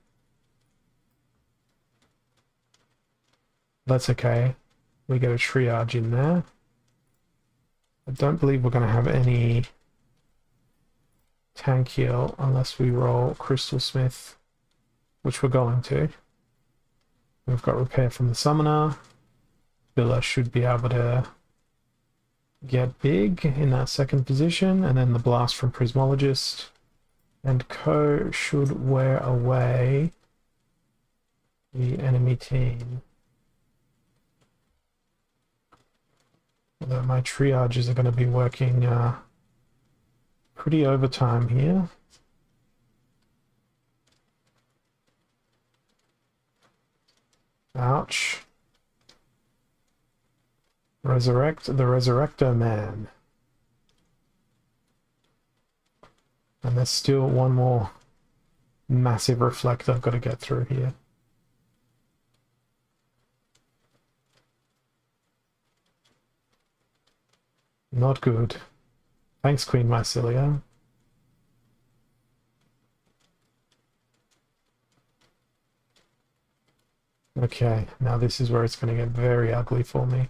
That's okay. We get a triage in there. I don't believe we're going to have any tank heal unless we roll Crystal Smith, which we're going to. We've got repair from the summoner. Villa should be able to get big in that second position, and then the blast from Prismologist. And Co should wear away the enemy team. Although my triages are going to be working pretty overtime here. Ouch. Resurrect the Resurrector Man. And there's still one more massive reflect I've got to get through here. Not good. Thanks, Queen Mycelia. Okay, now this is where it's going to get very ugly for me.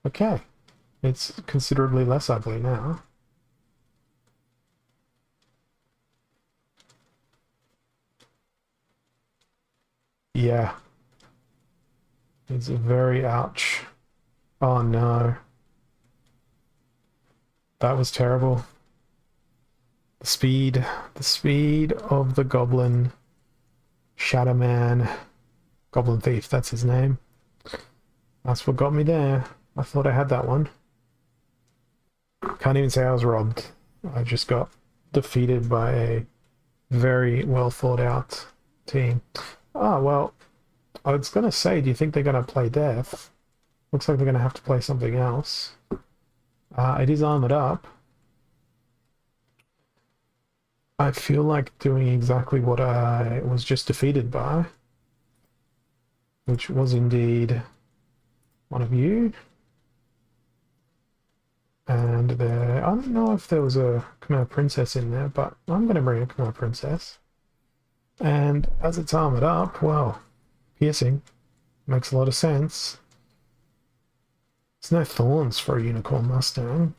Okay, it's considerably less ugly now. Yeah. It's very ouch. Oh no. That was terrible. The speed of the Goblin Shadow Man, Goblin Thief, that's his name. That's what got me there. I thought I had that one. Can't even say I was robbed. I just got defeated by a very well thought out team. Ah, well, I was going to say, do you think they're going to play Death? Looks like they're going to have to play something else. It is armored up. I feel like doing exactly what I was just defeated by, which was indeed one of you. And there, I don't know if there was a Khmer Princess in there, but I'm going to bring a Khmer Princess. And as it's armored up, well, piercing makes a lot of sense. There's no thorns for a Unicorn Mustang,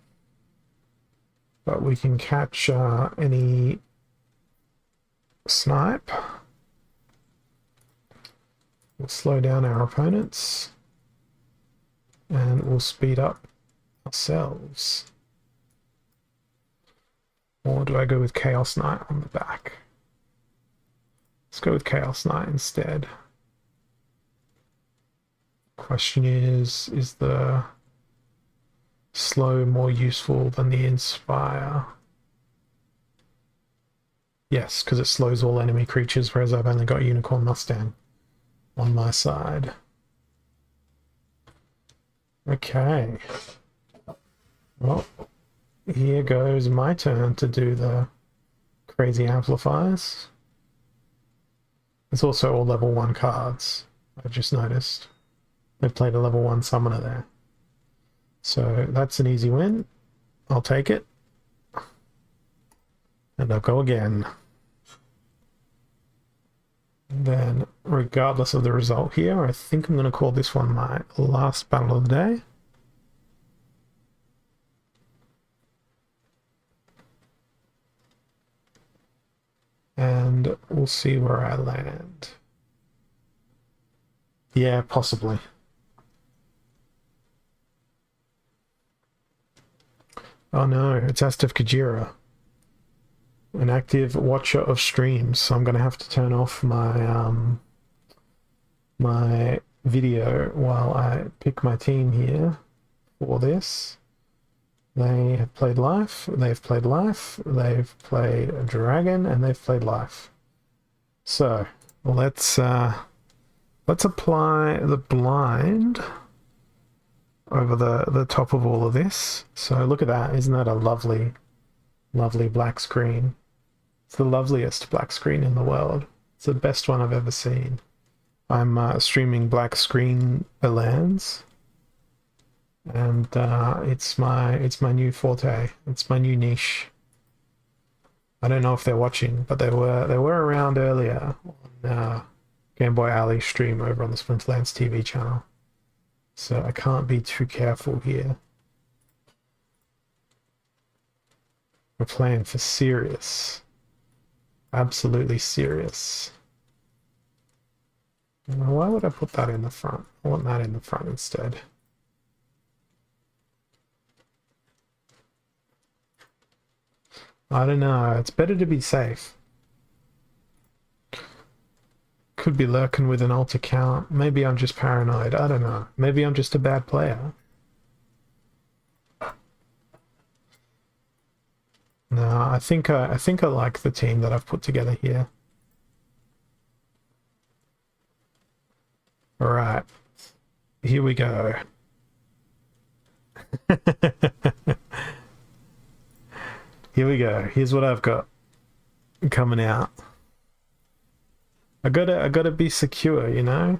but we can catch any snipe. We'll slow down our opponents, and we'll speed up ourselves. Or do I go with Chaos Knight on the back? Let's go with Chaos Knight instead. Question is the slow more useful than the inspire? Yes, because it slows all enemy creatures, whereas I've only got Unicorn Mustang on my side. Okay. Well, here goes my turn to do the crazy amplifiers. It's also all level 1 cards, I've just noticed. They've played a level 1 summoner there. So that's an easy win. I'll take it. And I'll go again. Then, regardless of the result here, I think I'm going to call this one my last battle of the day. And we'll see where I land. Yeah, possibly. Oh no, it's Astaf Kajira, an active watcher of streams. So I'm going to have to turn off my video while I pick my team here for this. They have played life, they've played life, they've played a dragon, and they've played life. So let's apply the blind over the top of all of this. So look at that. Isn't that a lovely, lovely black screen? It's the loveliest black screen in the world. It's the best one I've ever seen. I'm streaming black screen lands, and it's my new forte. It's my new niche. I don't know if they're watching, but they were around earlier on Game Boy Alley stream over on the Splinterlands TV channel. So I can't be too careful here. We're playing for serious. Absolutely serious. Why would I put that in the front? I want that in the front instead. I don't know. It's better to be safe. Could be lurking with an alt account. Maybe I'm just paranoid. I don't know. Maybe I'm just a bad player. No, I think I like the team that I've put together here. All right, here we go. Here we go. Here's what I've got coming out. I gotta be secure, you know?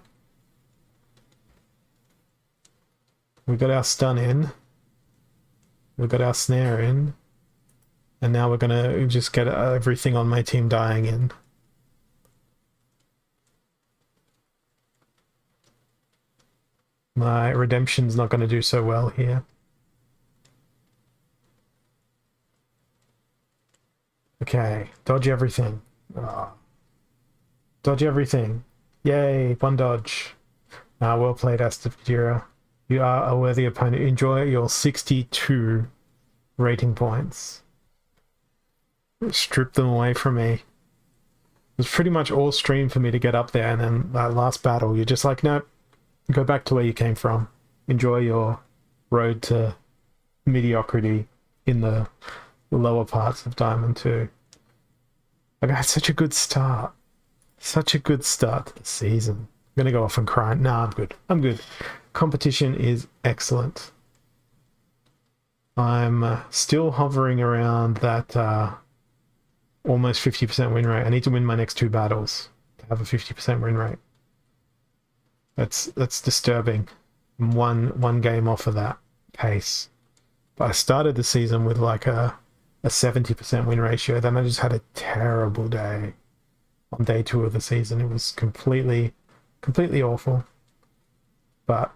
We got our stun in. We got our snare in. And now we're gonna just get everything on my team dying in. My redemption's not gonna do so well here. Okay, dodge everything. Oh. Dodge everything. Yay, one dodge. Well played, Astafjira. You are a worthy opponent. Enjoy your 62 rating points. Strip them away from me. It was pretty much all stream for me to get up there, and then that last battle, you're just like, nope, go back to where you came from. Enjoy your road to mediocrity in the lower parts of Diamond 2. Like, I had such a good start. Such a good start to the season. I'm gonna go off and cry. Nah, I'm good. I'm good. Competition is excellent. I'm still hovering around that almost 50% win rate. I need to win my next 2 battles to have a 50% win rate. That's disturbing. One game off of that pace. But I started the season with like a 70% win ratio. Then I just had a terrible day on day 2 of the season. It was completely awful. But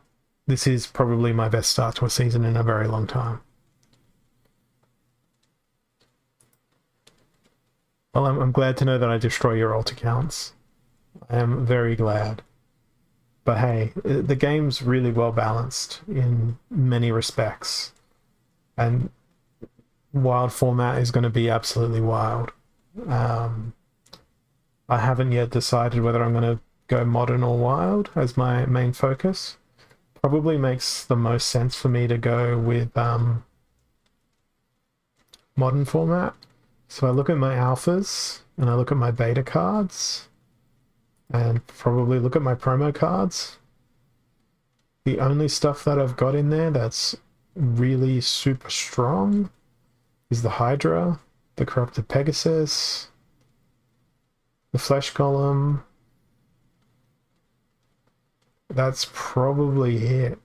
this is probably my best start to a season in a very long time. Well, I'm glad to know that I destroy your alt accounts. I am very glad. But hey, the game's really well balanced in many respects. And wild format is going to be absolutely wild. I haven't yet decided whether I'm going to go modern or wild as my main focus. Probably makes the most sense for me to go with modern format. So I look at my alphas and I look at my beta cards and probably look at my promo cards. The only stuff that I've got in there that's really super strong is the Hydra, the Corrupted Pegasus, the Flesh Golem. That's probably it.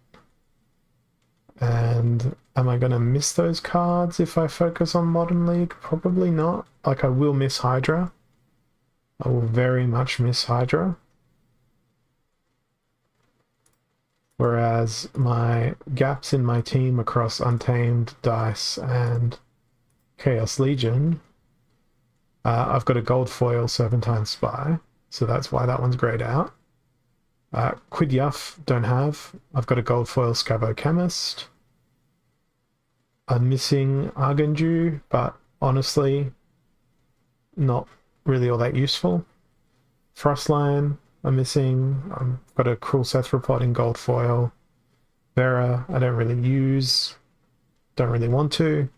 And am I going to miss those cards if I focus on Modern League? Probably not. Like, I will miss Hydra. I will very much miss Hydra. Whereas my gaps in my team across Untamed, Dice, and Chaos Legion, I've got a gold foil Serpentine Spy, so that's why that one's grayed out. Quid Yuff, don't have. I've got a gold foil Scavo Chemist. I'm missing Arganju, but honestly, not really all that useful. Frostline, I'm missing. I've got a Cruel Cephalopod in gold foil. Vera, I don't really use. Don't really want to.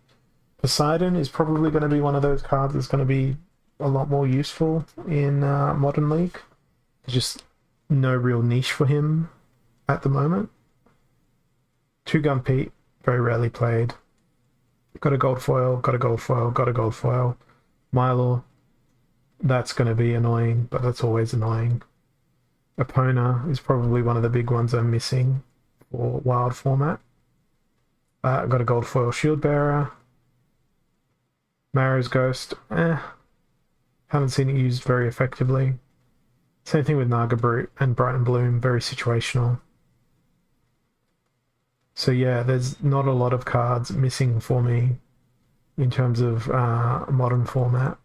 Poseidon is probably going to be one of those cards that's going to be a lot more useful in Modern League. There's just no real niche for him at the moment. Two Gun Pete, very rarely played. Got a gold foil, got a gold foil, got a gold foil. Milo, that's going to be annoying, but that's always annoying. Epona is probably one of the big ones I'm missing for wild format. Got a gold foil shield bearer. Marrow's Ghost, haven't seen it used very effectively. Same thing with Naga Brute and Bright Bloom, very situational. So yeah, there's not a lot of cards missing for me in terms of modern format.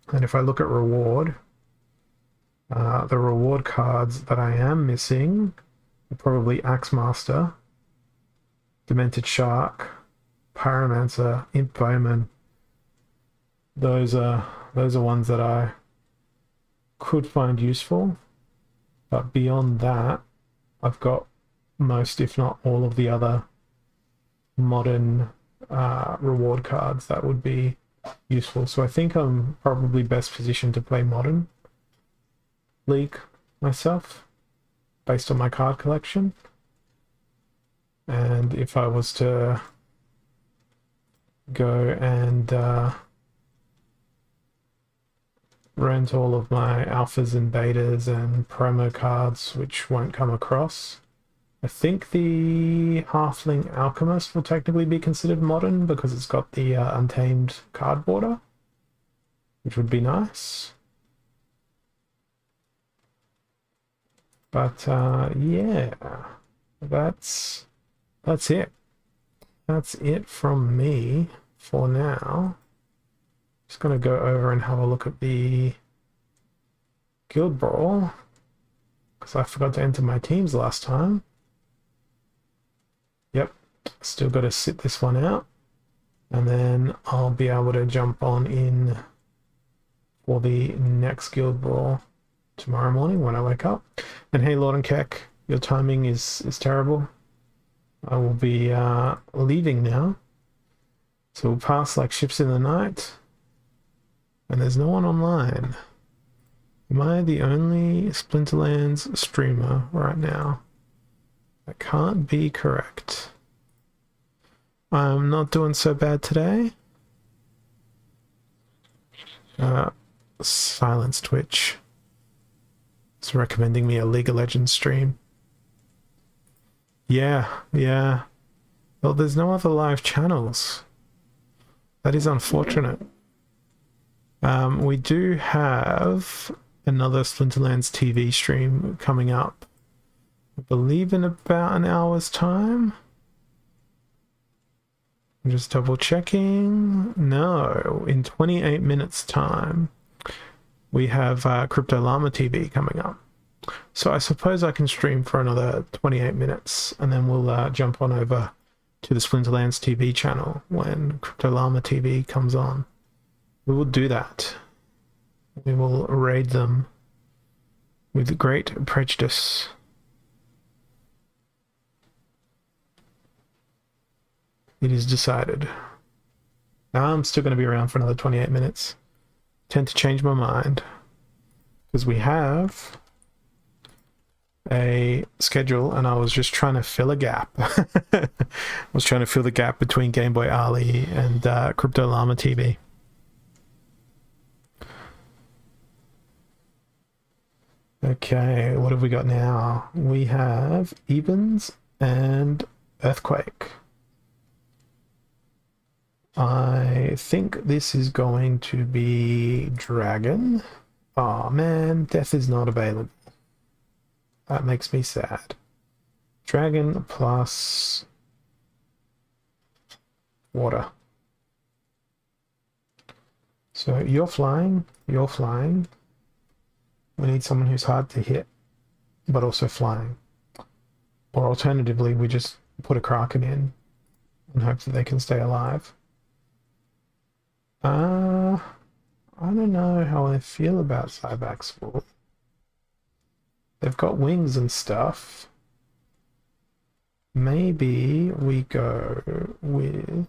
And if I look at reward, the reward cards that I am missing are probably Axemaster, Demented Shark, Pyromancer, Imp Bowman. Those are ones that I could find useful, but beyond that, I've got most, if not all, of the other modern reward cards that would be useful. So I think I'm probably best positioned to play Modern League myself, based on my card collection. And if I was to go and rent all of my alphas and betas and promo cards, which won't come across, I think the Halfling Alchemist will technically be considered modern because it's got the Untamed card border, which would be nice. But yeah, that's it. That's it from me for now. Just gonna go over and have a look at the Guild Brawl because I forgot to enter my teams last time. Yep, still got to sit this one out, and then I'll be able to jump on in for the next Guild Brawl tomorrow morning when I wake up. And hey, Lord and Keck, your timing is terrible. I will be leaving now, so we'll pass like ships in the night, and there's no one online. Am I the only Splinterlands streamer right now? That can't be correct. I'm not doing so bad today. Silence Twitch. It's recommending me a League of Legends stream. Yeah. Well, there's no other live channels. That is unfortunate. We do have another Splinterlands TV stream coming up, I believe in about an hour's time. I'm just double checking. No, in 28 minutes time we have Crypto Llama TV coming up. So I suppose I can stream for another 28 minutes and then we'll jump on over to the Splinterlands TV channel when Crypto Llama TV comes on. We will do that. We will raid them with great prejudice. It is decided. Now I'm still going to be around for another 28 minutes. Tend to change my mind because we have a schedule and I was just trying to fill a gap. I was trying to fill the gap between Game Boy Ali and Crypto Llama TV. Okay, what have we got now? We have Evens and Earthquake. I think this is going to be Dragon. Oh man, death is not available. That makes me sad. Dragon plus water. So you're flying, you're flying. We need someone who's hard to hit, but also flying. Or alternatively, we just put a Kraken in and hope that they can stay alive. I don't know how I feel about Cyback's Wool. They've got wings and stuff. Maybe we go with...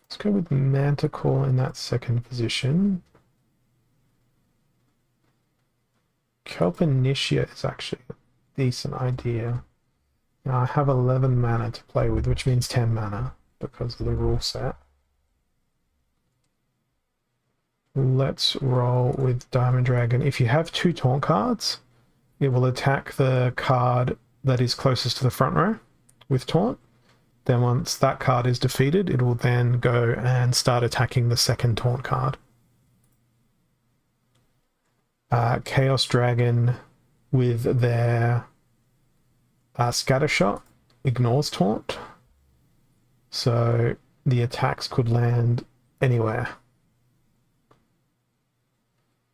Let's go with Manticore in that second position. Kelpinicia is actually a decent idea. Now I have 11 mana to play with, which means 10 mana because of the rule set. Let's roll with Diamond Dragon. If you have 2 taunt cards, it will attack the card that is closest to the front row with taunt. Then once that card is defeated, it will then go and start attacking the second taunt card. Chaos Dragon with their Scattershot ignores taunt. So the attacks could land anywhere.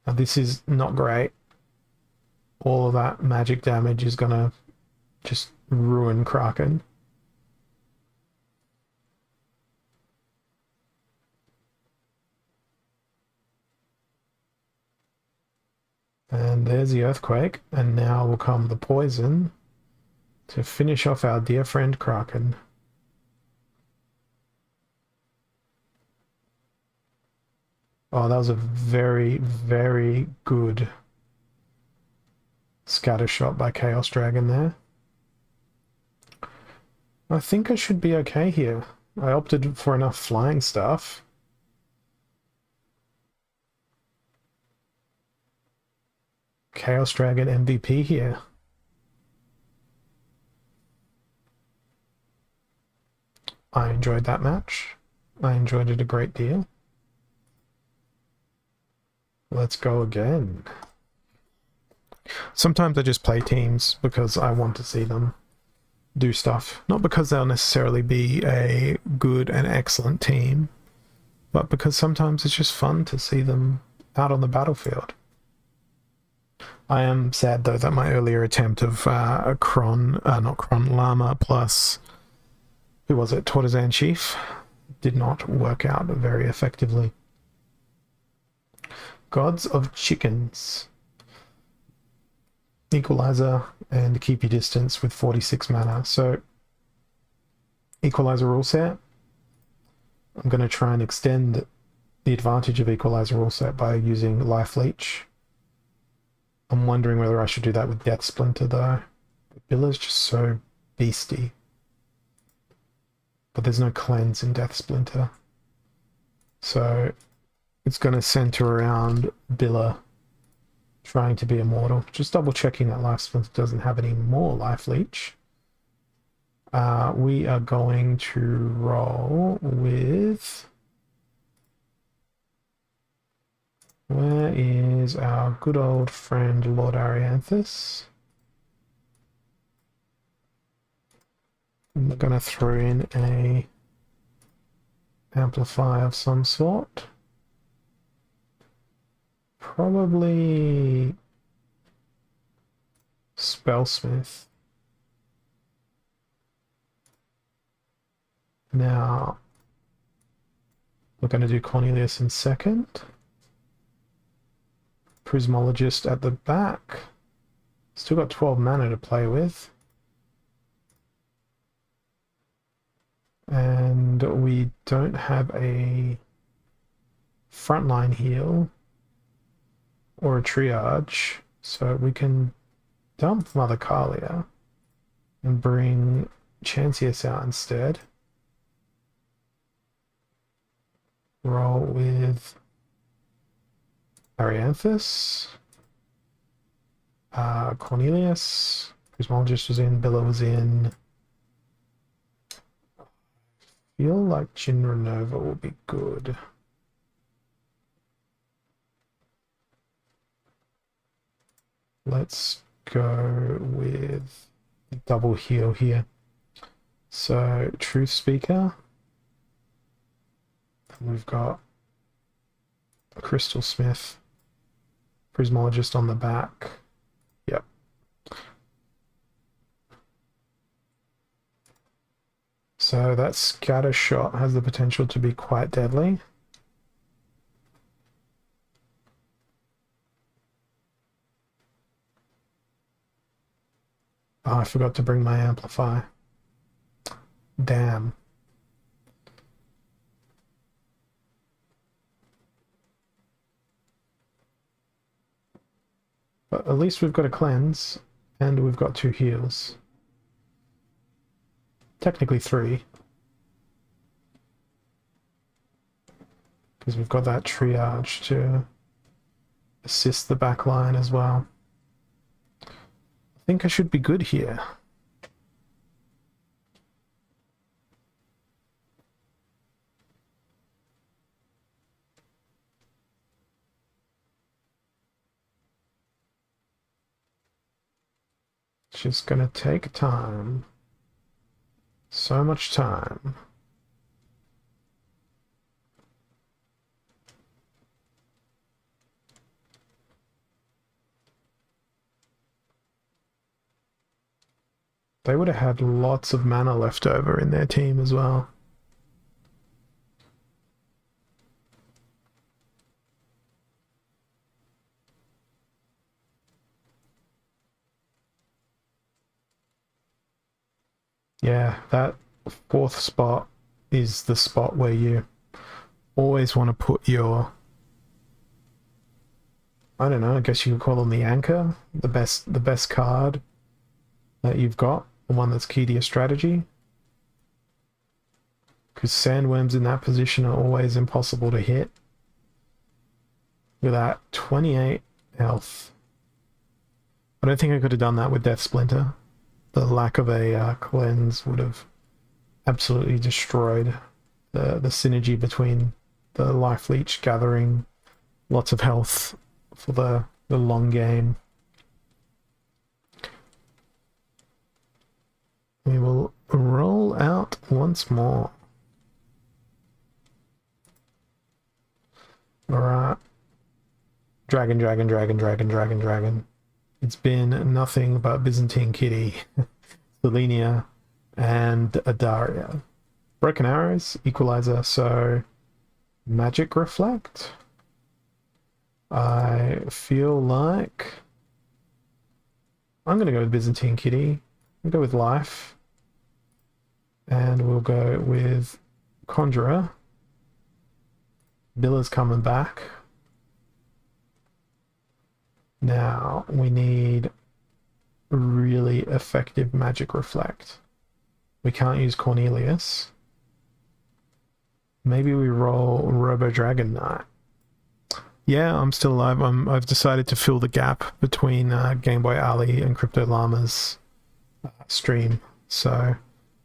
Now this is not great. All of that magic damage is gonna just ruin Kraken. And there's the Earthquake, and now will come the Poison to finish off our dear friend Kraken. Oh, that was a very, very good scatter shot by Chaos Dragon there. I think I should be okay here. I opted for enough flying stuff. Chaos Dragon MVP here. I enjoyed that match. I enjoyed it a great deal. Let's go again. Sometimes I just play teams because I want to see them do stuff. Not because they'll necessarily be a good and excellent team, but because sometimes it's just fun to see them out on the battlefield. I am sad though that my earlier attempt of a Llama plus, who was it, Tortoisan Chief, did not work out very effectively. Gods of Chickens. Equalizer and keep your distance with 46 mana. So, Equalizer rule set. I'm going to try and extend the advantage of Equalizer rule set by using Life Leech. I'm wondering whether I should do that with Death Splinter though. Billa's just so beastie. But there's no cleanse in Death Splinter. So it's going to center around Billa trying to be immortal. Just double checking that Life Splinter doesn't have any more Life Leech. We are going to roll with... Where is our good old friend Lord Arianthus? I'm going to throw in a amplify of some sort. Probably Spellsmith. Now, we're going to do Cornelius in second. Prismologist at the back. Still got 12 mana to play with. And we don't have a frontline heal or a triage, so we can dump Mother Kalia and bring Chancius out instead. Roll with Arianthus, Cornelius, Prismologist was in, Billa was in. Feel like Jin Renova will be good. Let's go with double heal here. So, Truth Speaker. And we've got Crystal Smith. Prismologist on the back. Yep. So that scatter shot has the potential to be quite deadly. Oh, I forgot to bring my amplify. Damn. But at least we've got a cleanse, and we've got 2 heals. Technically 3. Because we've got that triage to assist the back line as well. I think I should be good here. It's just gonna take time. So much time. They would have had lots of mana left over in their team as well. Yeah, that 4th spot is the spot where you always want to put your, I don't know, I guess you could call them the anchor, the best card that you've got, the one that's key to your strategy. Because sandworms in that position are always impossible to hit. With that 28 health. I don't think I could have done that with Death Splinter. The lack of a cleanse would have absolutely destroyed the synergy between the life leech gathering lots of health for the long game. We will roll out once more. Alright. Dragon, dragon, dragon, dragon, dragon, dragon. It's been nothing but Byzantine Kitty, Selenia, and Adaria. Broken Arrows, Equalizer, so Magic Reflect. I feel like I'm going to go with Byzantine Kitty. We'll go with Life. And we'll go with Conjurer. Billa's coming back. Now we need really effective Magic Reflect. We can't use Cornelius. Maybe we roll Robo Dragon Knight. Yeah, I'm still alive. I've decided to fill the gap between Game Boy Ali and Crypto Llama's stream. So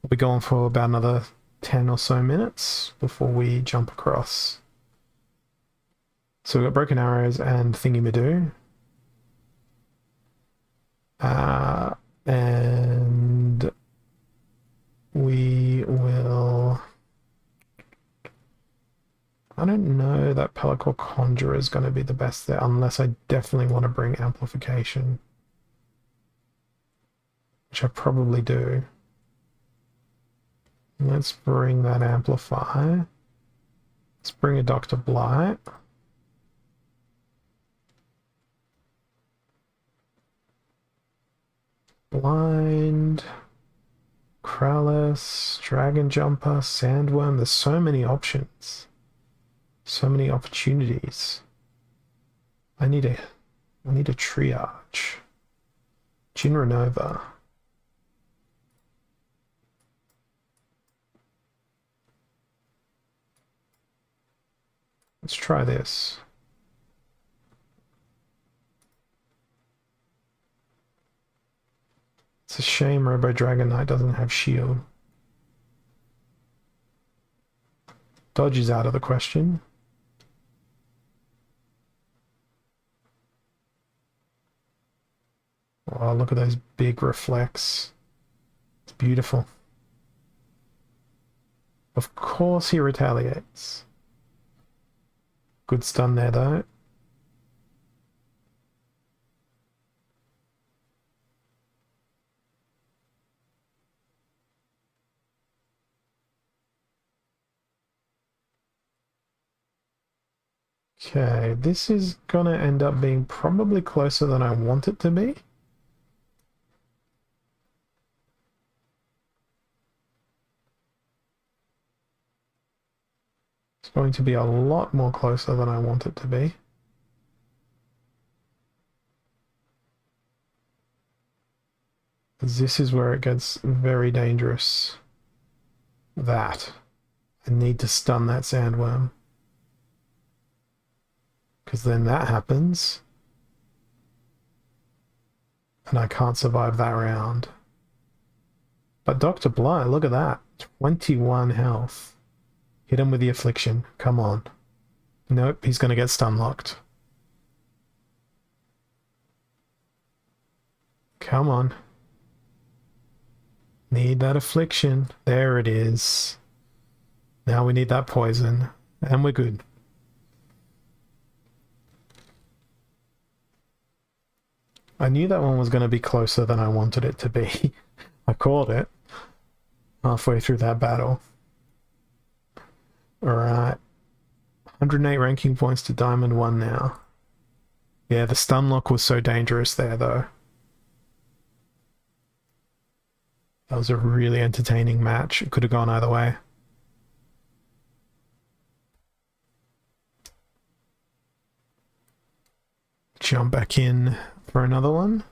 we'll be going for about another 10 or so minutes before we jump across. So we've got Broken Arrows and Thingy-Madoo. And we will... I don't know that Pelacor Conjurer is going to be the best there, unless I definitely want to bring Amplification. Which I probably do. Let's bring that Amplify. Let's bring a Dr. Blight. Blind, Krallis, Dragon Jumper, Sandworm. There's so many options. So many opportunities. I need a triage. Jin Renova. Let's try this. It's a shame Robo Dragon Knight doesn't have shield. Dodge is out of the question. Oh, look at those big reflects. It's beautiful. Of course he retaliates. Good stun there, though. Okay, this is gonna end up being probably closer than I want it to be. It's going to be a lot more closer than I want it to be. This is where it gets very dangerous. That. I need to stun that sandworm. Because then that happens. And I can't survive that round. But Dr. Blight, look at that. 21 health. Hit him with the affliction. Come on. Nope, he's going to get stun locked. Come on. Need that affliction. There it is. Now we need that poison. And we're good. I knew that one was going to be closer than I wanted it to be. I called it halfway through that battle. Alright. 108 ranking points to Diamond 1 now. Yeah, the stun lock was so dangerous there, though. That was a really entertaining match. It could have gone either way. Jump back in for another one.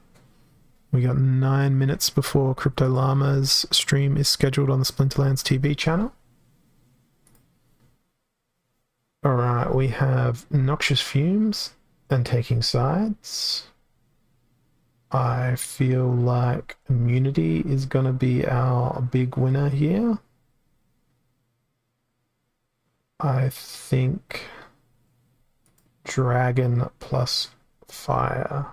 We got 9 minutes before Crypto Llama's stream is scheduled on the Splinterlands TV channel. Alright, we have Noxious Fumes and Taking Sides. I feel like Immunity is going to be our big winner here. I think Dragon plus Fire.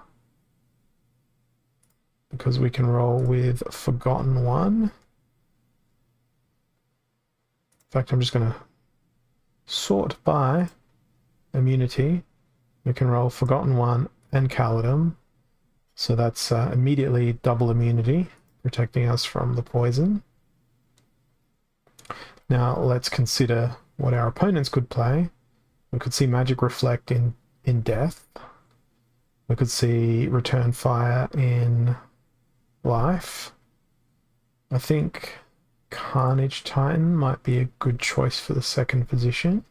Because we can roll with Forgotten One. In fact, I'm just going to sort by Immunity. We can roll Forgotten One and Cowardom. So that's immediately double immunity, protecting us from the poison. Now let's consider what our opponents could play. We could see Magic Reflect in Death. We could see Return Fire in Life. I think Carnage Titan might be a good choice for the second position.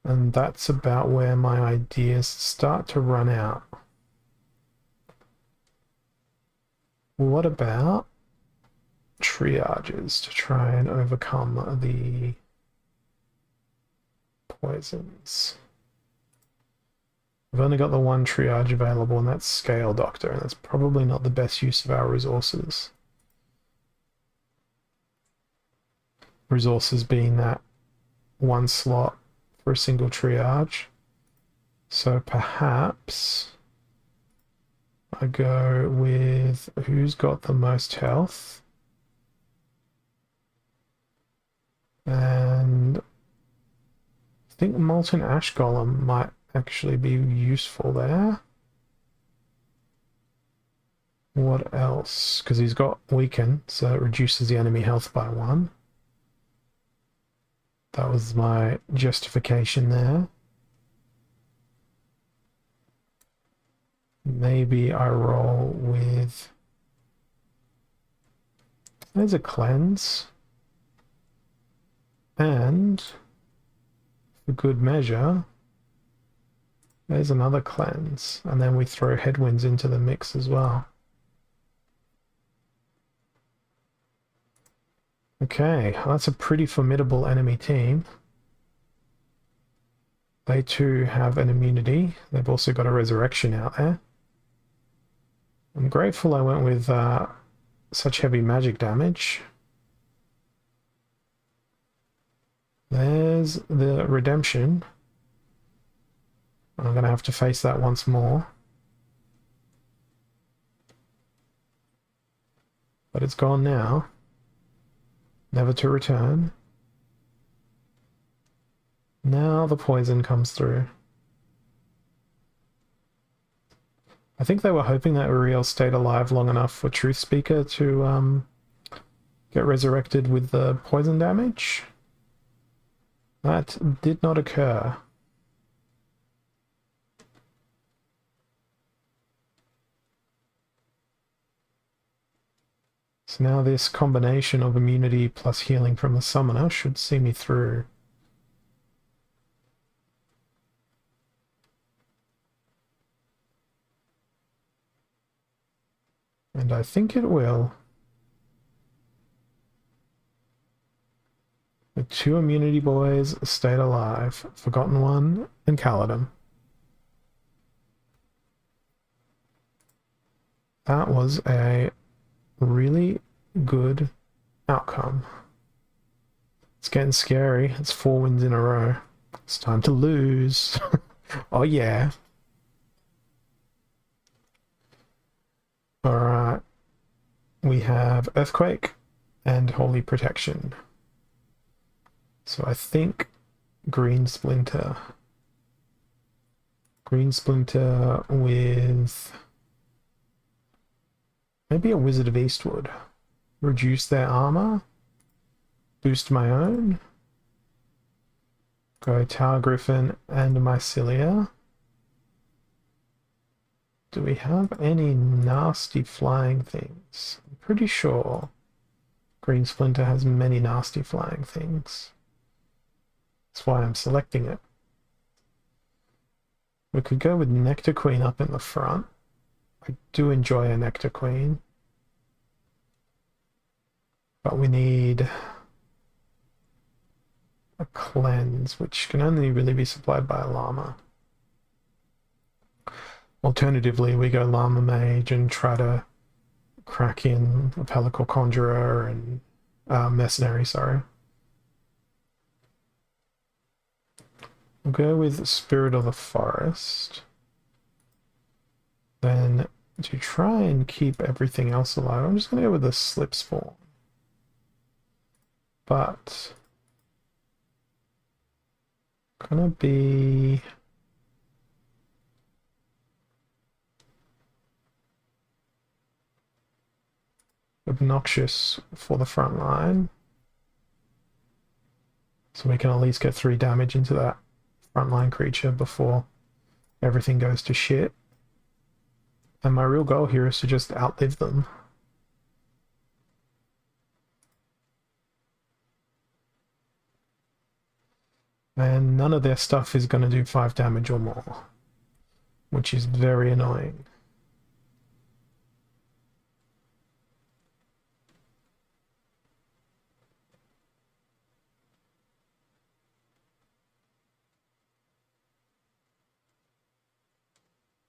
And that's about where my ideas start to run out. What about triages to try and overcome the poisons? We've only got the one triage available, and that's Scale Doctor, and that's probably not the best use of our resources. Resources being that one slot for a single triage. So perhaps I go with who's got the most health. And I think Molten Ash Golem might actually be useful there. What else? Because he's got Weaken, so it reduces the enemy health by 1. That was my justification there. Maybe I roll with... There's a cleanse. And for good measure, there's another cleanse. And then we throw Headwinds into the mix as well. Okay, that's a pretty formidable enemy team. They too have an immunity. They've also got a resurrection out there. I'm grateful I went with such heavy magic damage. There's the redemption. I'm going to have to face that once more. But it's gone now. Never to return. Now the poison comes through. I think they were hoping that Uriel stayed alive long enough for Truth Speaker to get resurrected with the poison damage. That did not occur. So now this combination of immunity plus healing from the summoner should see me through. And I think it will. The two immunity boys stayed alive. Forgotten One and Kaladin. That was a really good outcome. It's getting scary. It's 4 wins in a row. It's time to lose. Oh yeah. Alright. We have Earthquake and Holy Protection. So I think Green Splinter. Green Splinter with maybe a Wizard of Eastwood. Reduce their armor. Boost my own. Go Tower Griffin and Mycelia. Do we have any nasty flying things? I'm pretty sure Green Splinter has many nasty flying things. That's why I'm selecting it. We could go with Nectar Queen up in the front. I do enjoy a Nectar Queen. But we need a cleanse, which can only really be supplied by a llama. Alternatively, we go Llama Mage and try to crack in a Pellicle Conjurer and Mercenary, sorry. We'll go with Spirit of the Forest. Then, to try and keep everything else alive, I'm just going to go with the Slip Spawn. But gonna be obnoxious for the front line, so we can at least get 3 damage into that frontline creature before everything goes to shit. And my real goal here is to just outlive them. And none of their stuff is going to do 5 damage or more, which is very annoying.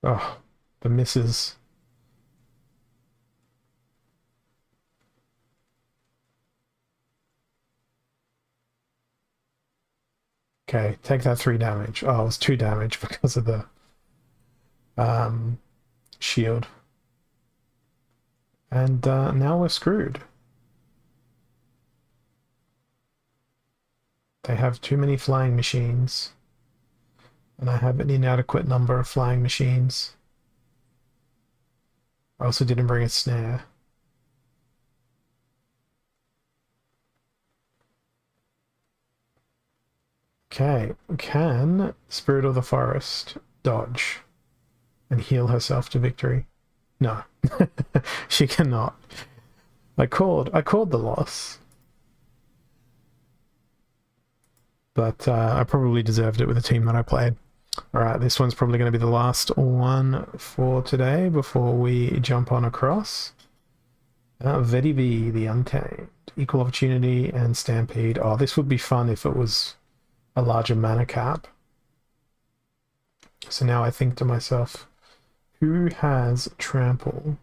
Oh, the misses. Okay, take that 3 damage. Oh, it was 2 damage because of the shield. And now we're screwed. They have too many flying machines. And I have an inadequate number of flying machines. I also didn't bring a snare. Okay, can Spirit of the Forest dodge and heal herself to victory? No, she cannot. I called the loss, but I probably deserved it with the team that I played. All right, this one's probably going to be the last one for today before we jump on across. Vedi the Untamed, Equal Opportunity, and Stampede. Oh, this would be fun if it was a larger mana cap. So now I think to myself, who has Trample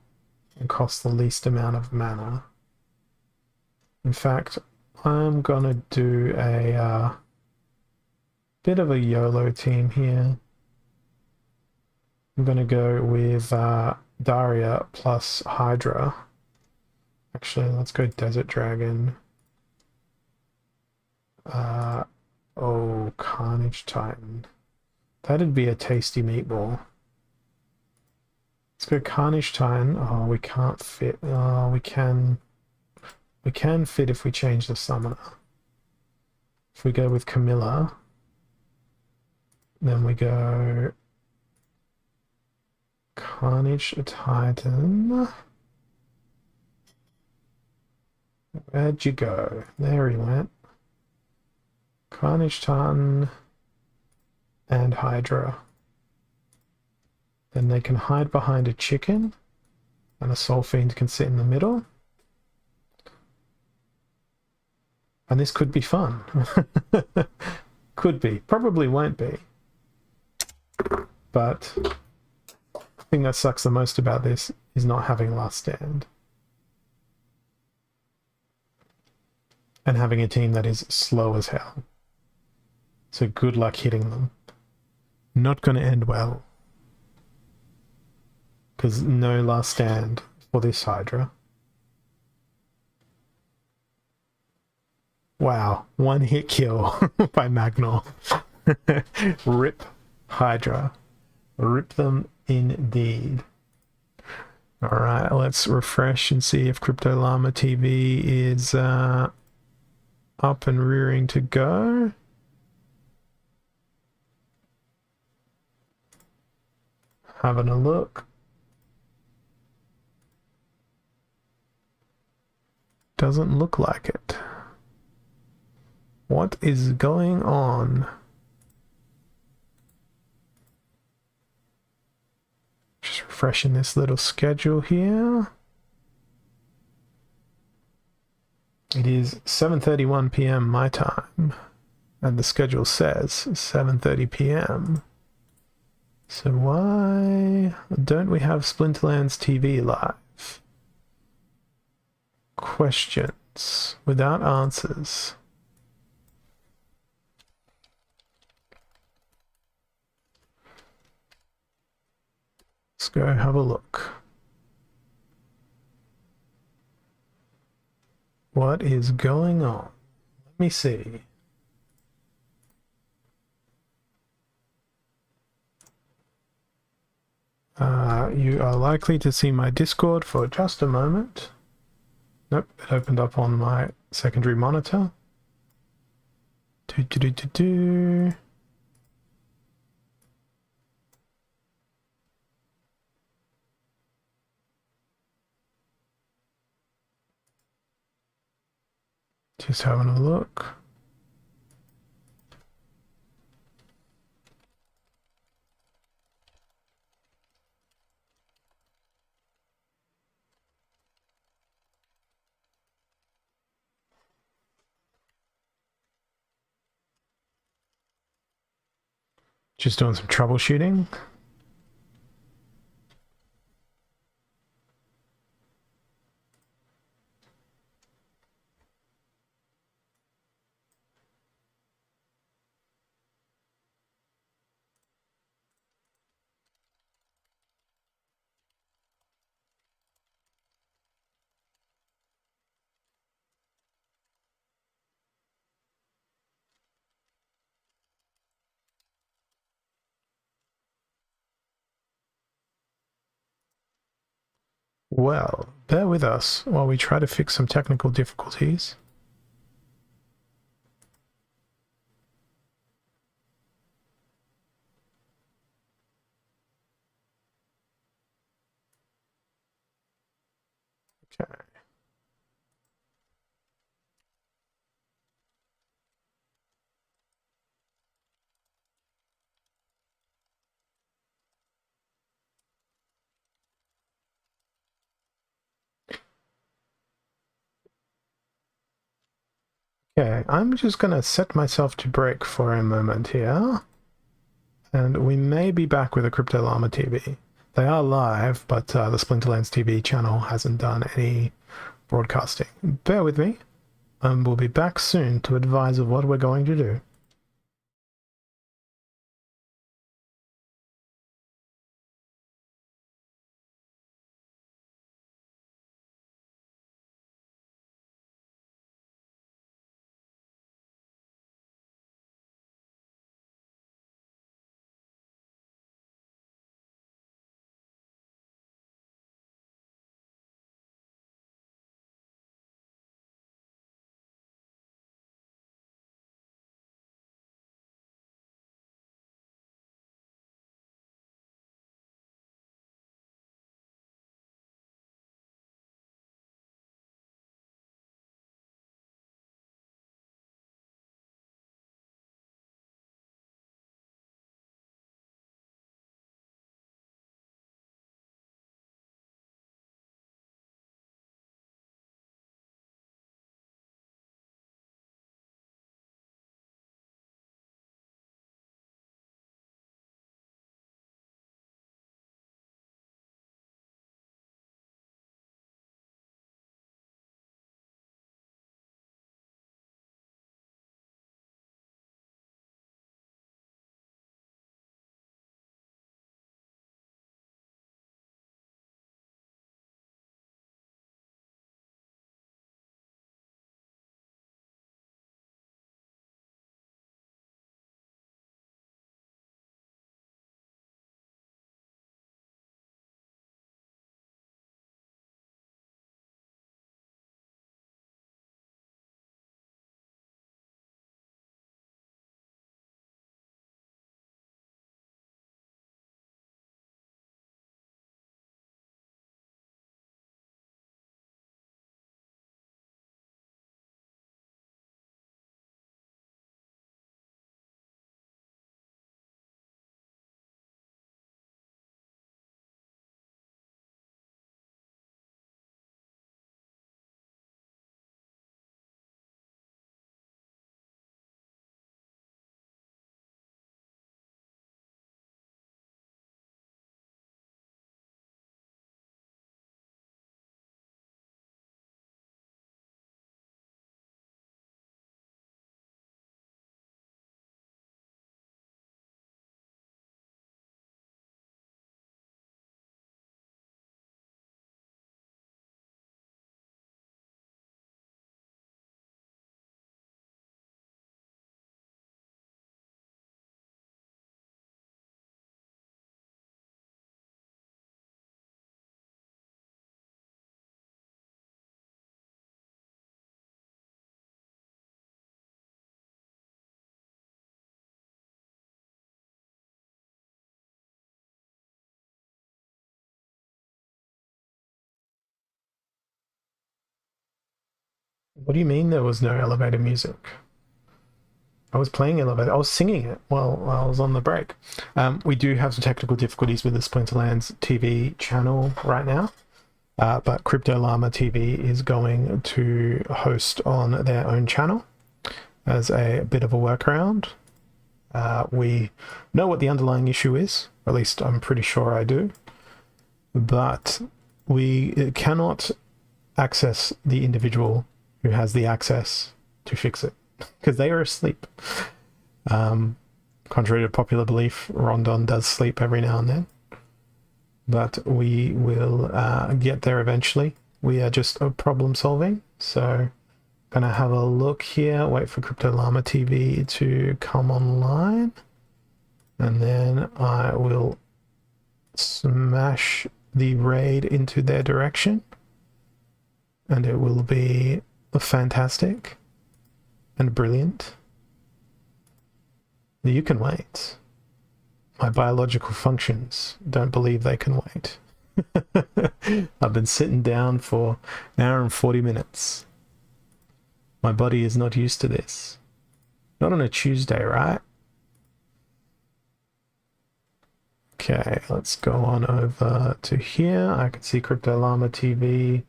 and costs the least amount of mana? In fact, I'm gonna do a Bit of a YOLO team here. I'm going to go with Daria plus Hydra. Actually, let's go Desert Dragon. Oh, Carnage Titan. That'd be a tasty meatball. Let's go Carnage Titan. Oh, we can't fit. Oh, we can. We can fit if we change the summoner. If we go with Camilla, then we go Carnage Titan. Where'd you go? There he went. Carnage Titan and Hydra. Then they can hide behind a chicken, and a Soul Fiend can sit in the middle. And this could be fun. Could be. Probably won't be. But the thing that sucks the most about this is not having Last Stand. And having a team that is slow as hell. So good luck hitting them. Not going to end well. Because no Last Stand for this Hydra. Wow, one hit kill by Magnol. Rip Hydra. Rip them indeed. Alright, let's refresh and see if Crypto Llama TV is up and rearing to go. Having a look. Doesn't look like it. What is going on? Just refreshing this little schedule here. It is 7:31 p.m. my time, and the schedule says 7:30 p.m. So why don't we have Splinterlands TV live? Questions without answers. Let's go have a look. What is going on? Let me see. You are likely to see my Discord for just a moment. Nope, it opened up on my secondary monitor. Just having a look. Just doing some troubleshooting. Well, bear with us while we try to fix some technical difficulties. Okay. Okay, I'm just going to set myself to break for a moment here. And we may be back with a Crypto Llama TV. They are live, but the Splinterlands TV channel hasn't done any broadcasting. Bear with me, and we'll be back soon to advise of what we're going to do. What do you mean there was no elevator music? I was playing elevator. I was singing it while I was on the break. We do have some technical difficulties with the Splinterlands TV channel right now. But Crypto Llama TV is going to host on their own channel as a bit of a workaround. We know what the underlying issue is, or at least I'm pretty sure I do, but we cannot access the individual who has the access to fix it because they are asleep. Contrary to popular belief, Rondon does sleep every now and then, but we will get there eventually. We are just problem solving, so gonna have a look here, wait for Crypto Llama TV to come online, and then I will smash the raid into their direction, and it will be fantastic and brilliant. You can wait. My biological functions don't believe they can wait. I've been sitting down for an hour and 40 minutes. My body is not used to this. Not on a Tuesday, right? Okay, let's go on over to here. I can see Crypto Llama TV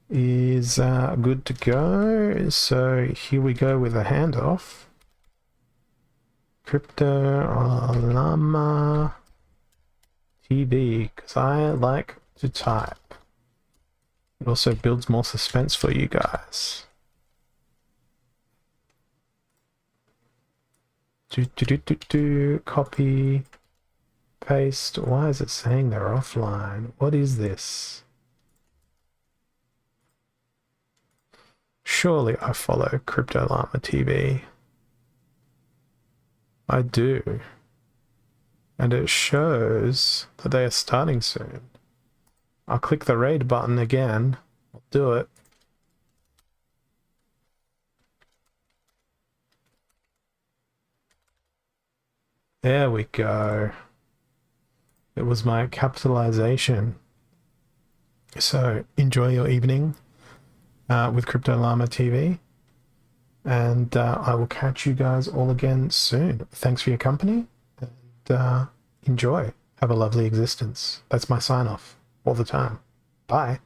is good to go. So here we go with a handoff. Crypto Llama TV, because I like to type. It also builds more suspense for you guys. Copy, paste. Why is it saying they're offline? What is this? Surely I follow Crypto Llama TV. I do. And it shows that they are starting soon. I'll click the raid button again. I'll do it. There we go. It was my capitalization. So enjoy your evening with Crypto Llama TV. And I will catch you guys all again soon. Thanks for your company, and enjoy. Have a lovely existence. That's my sign off all the time. Bye.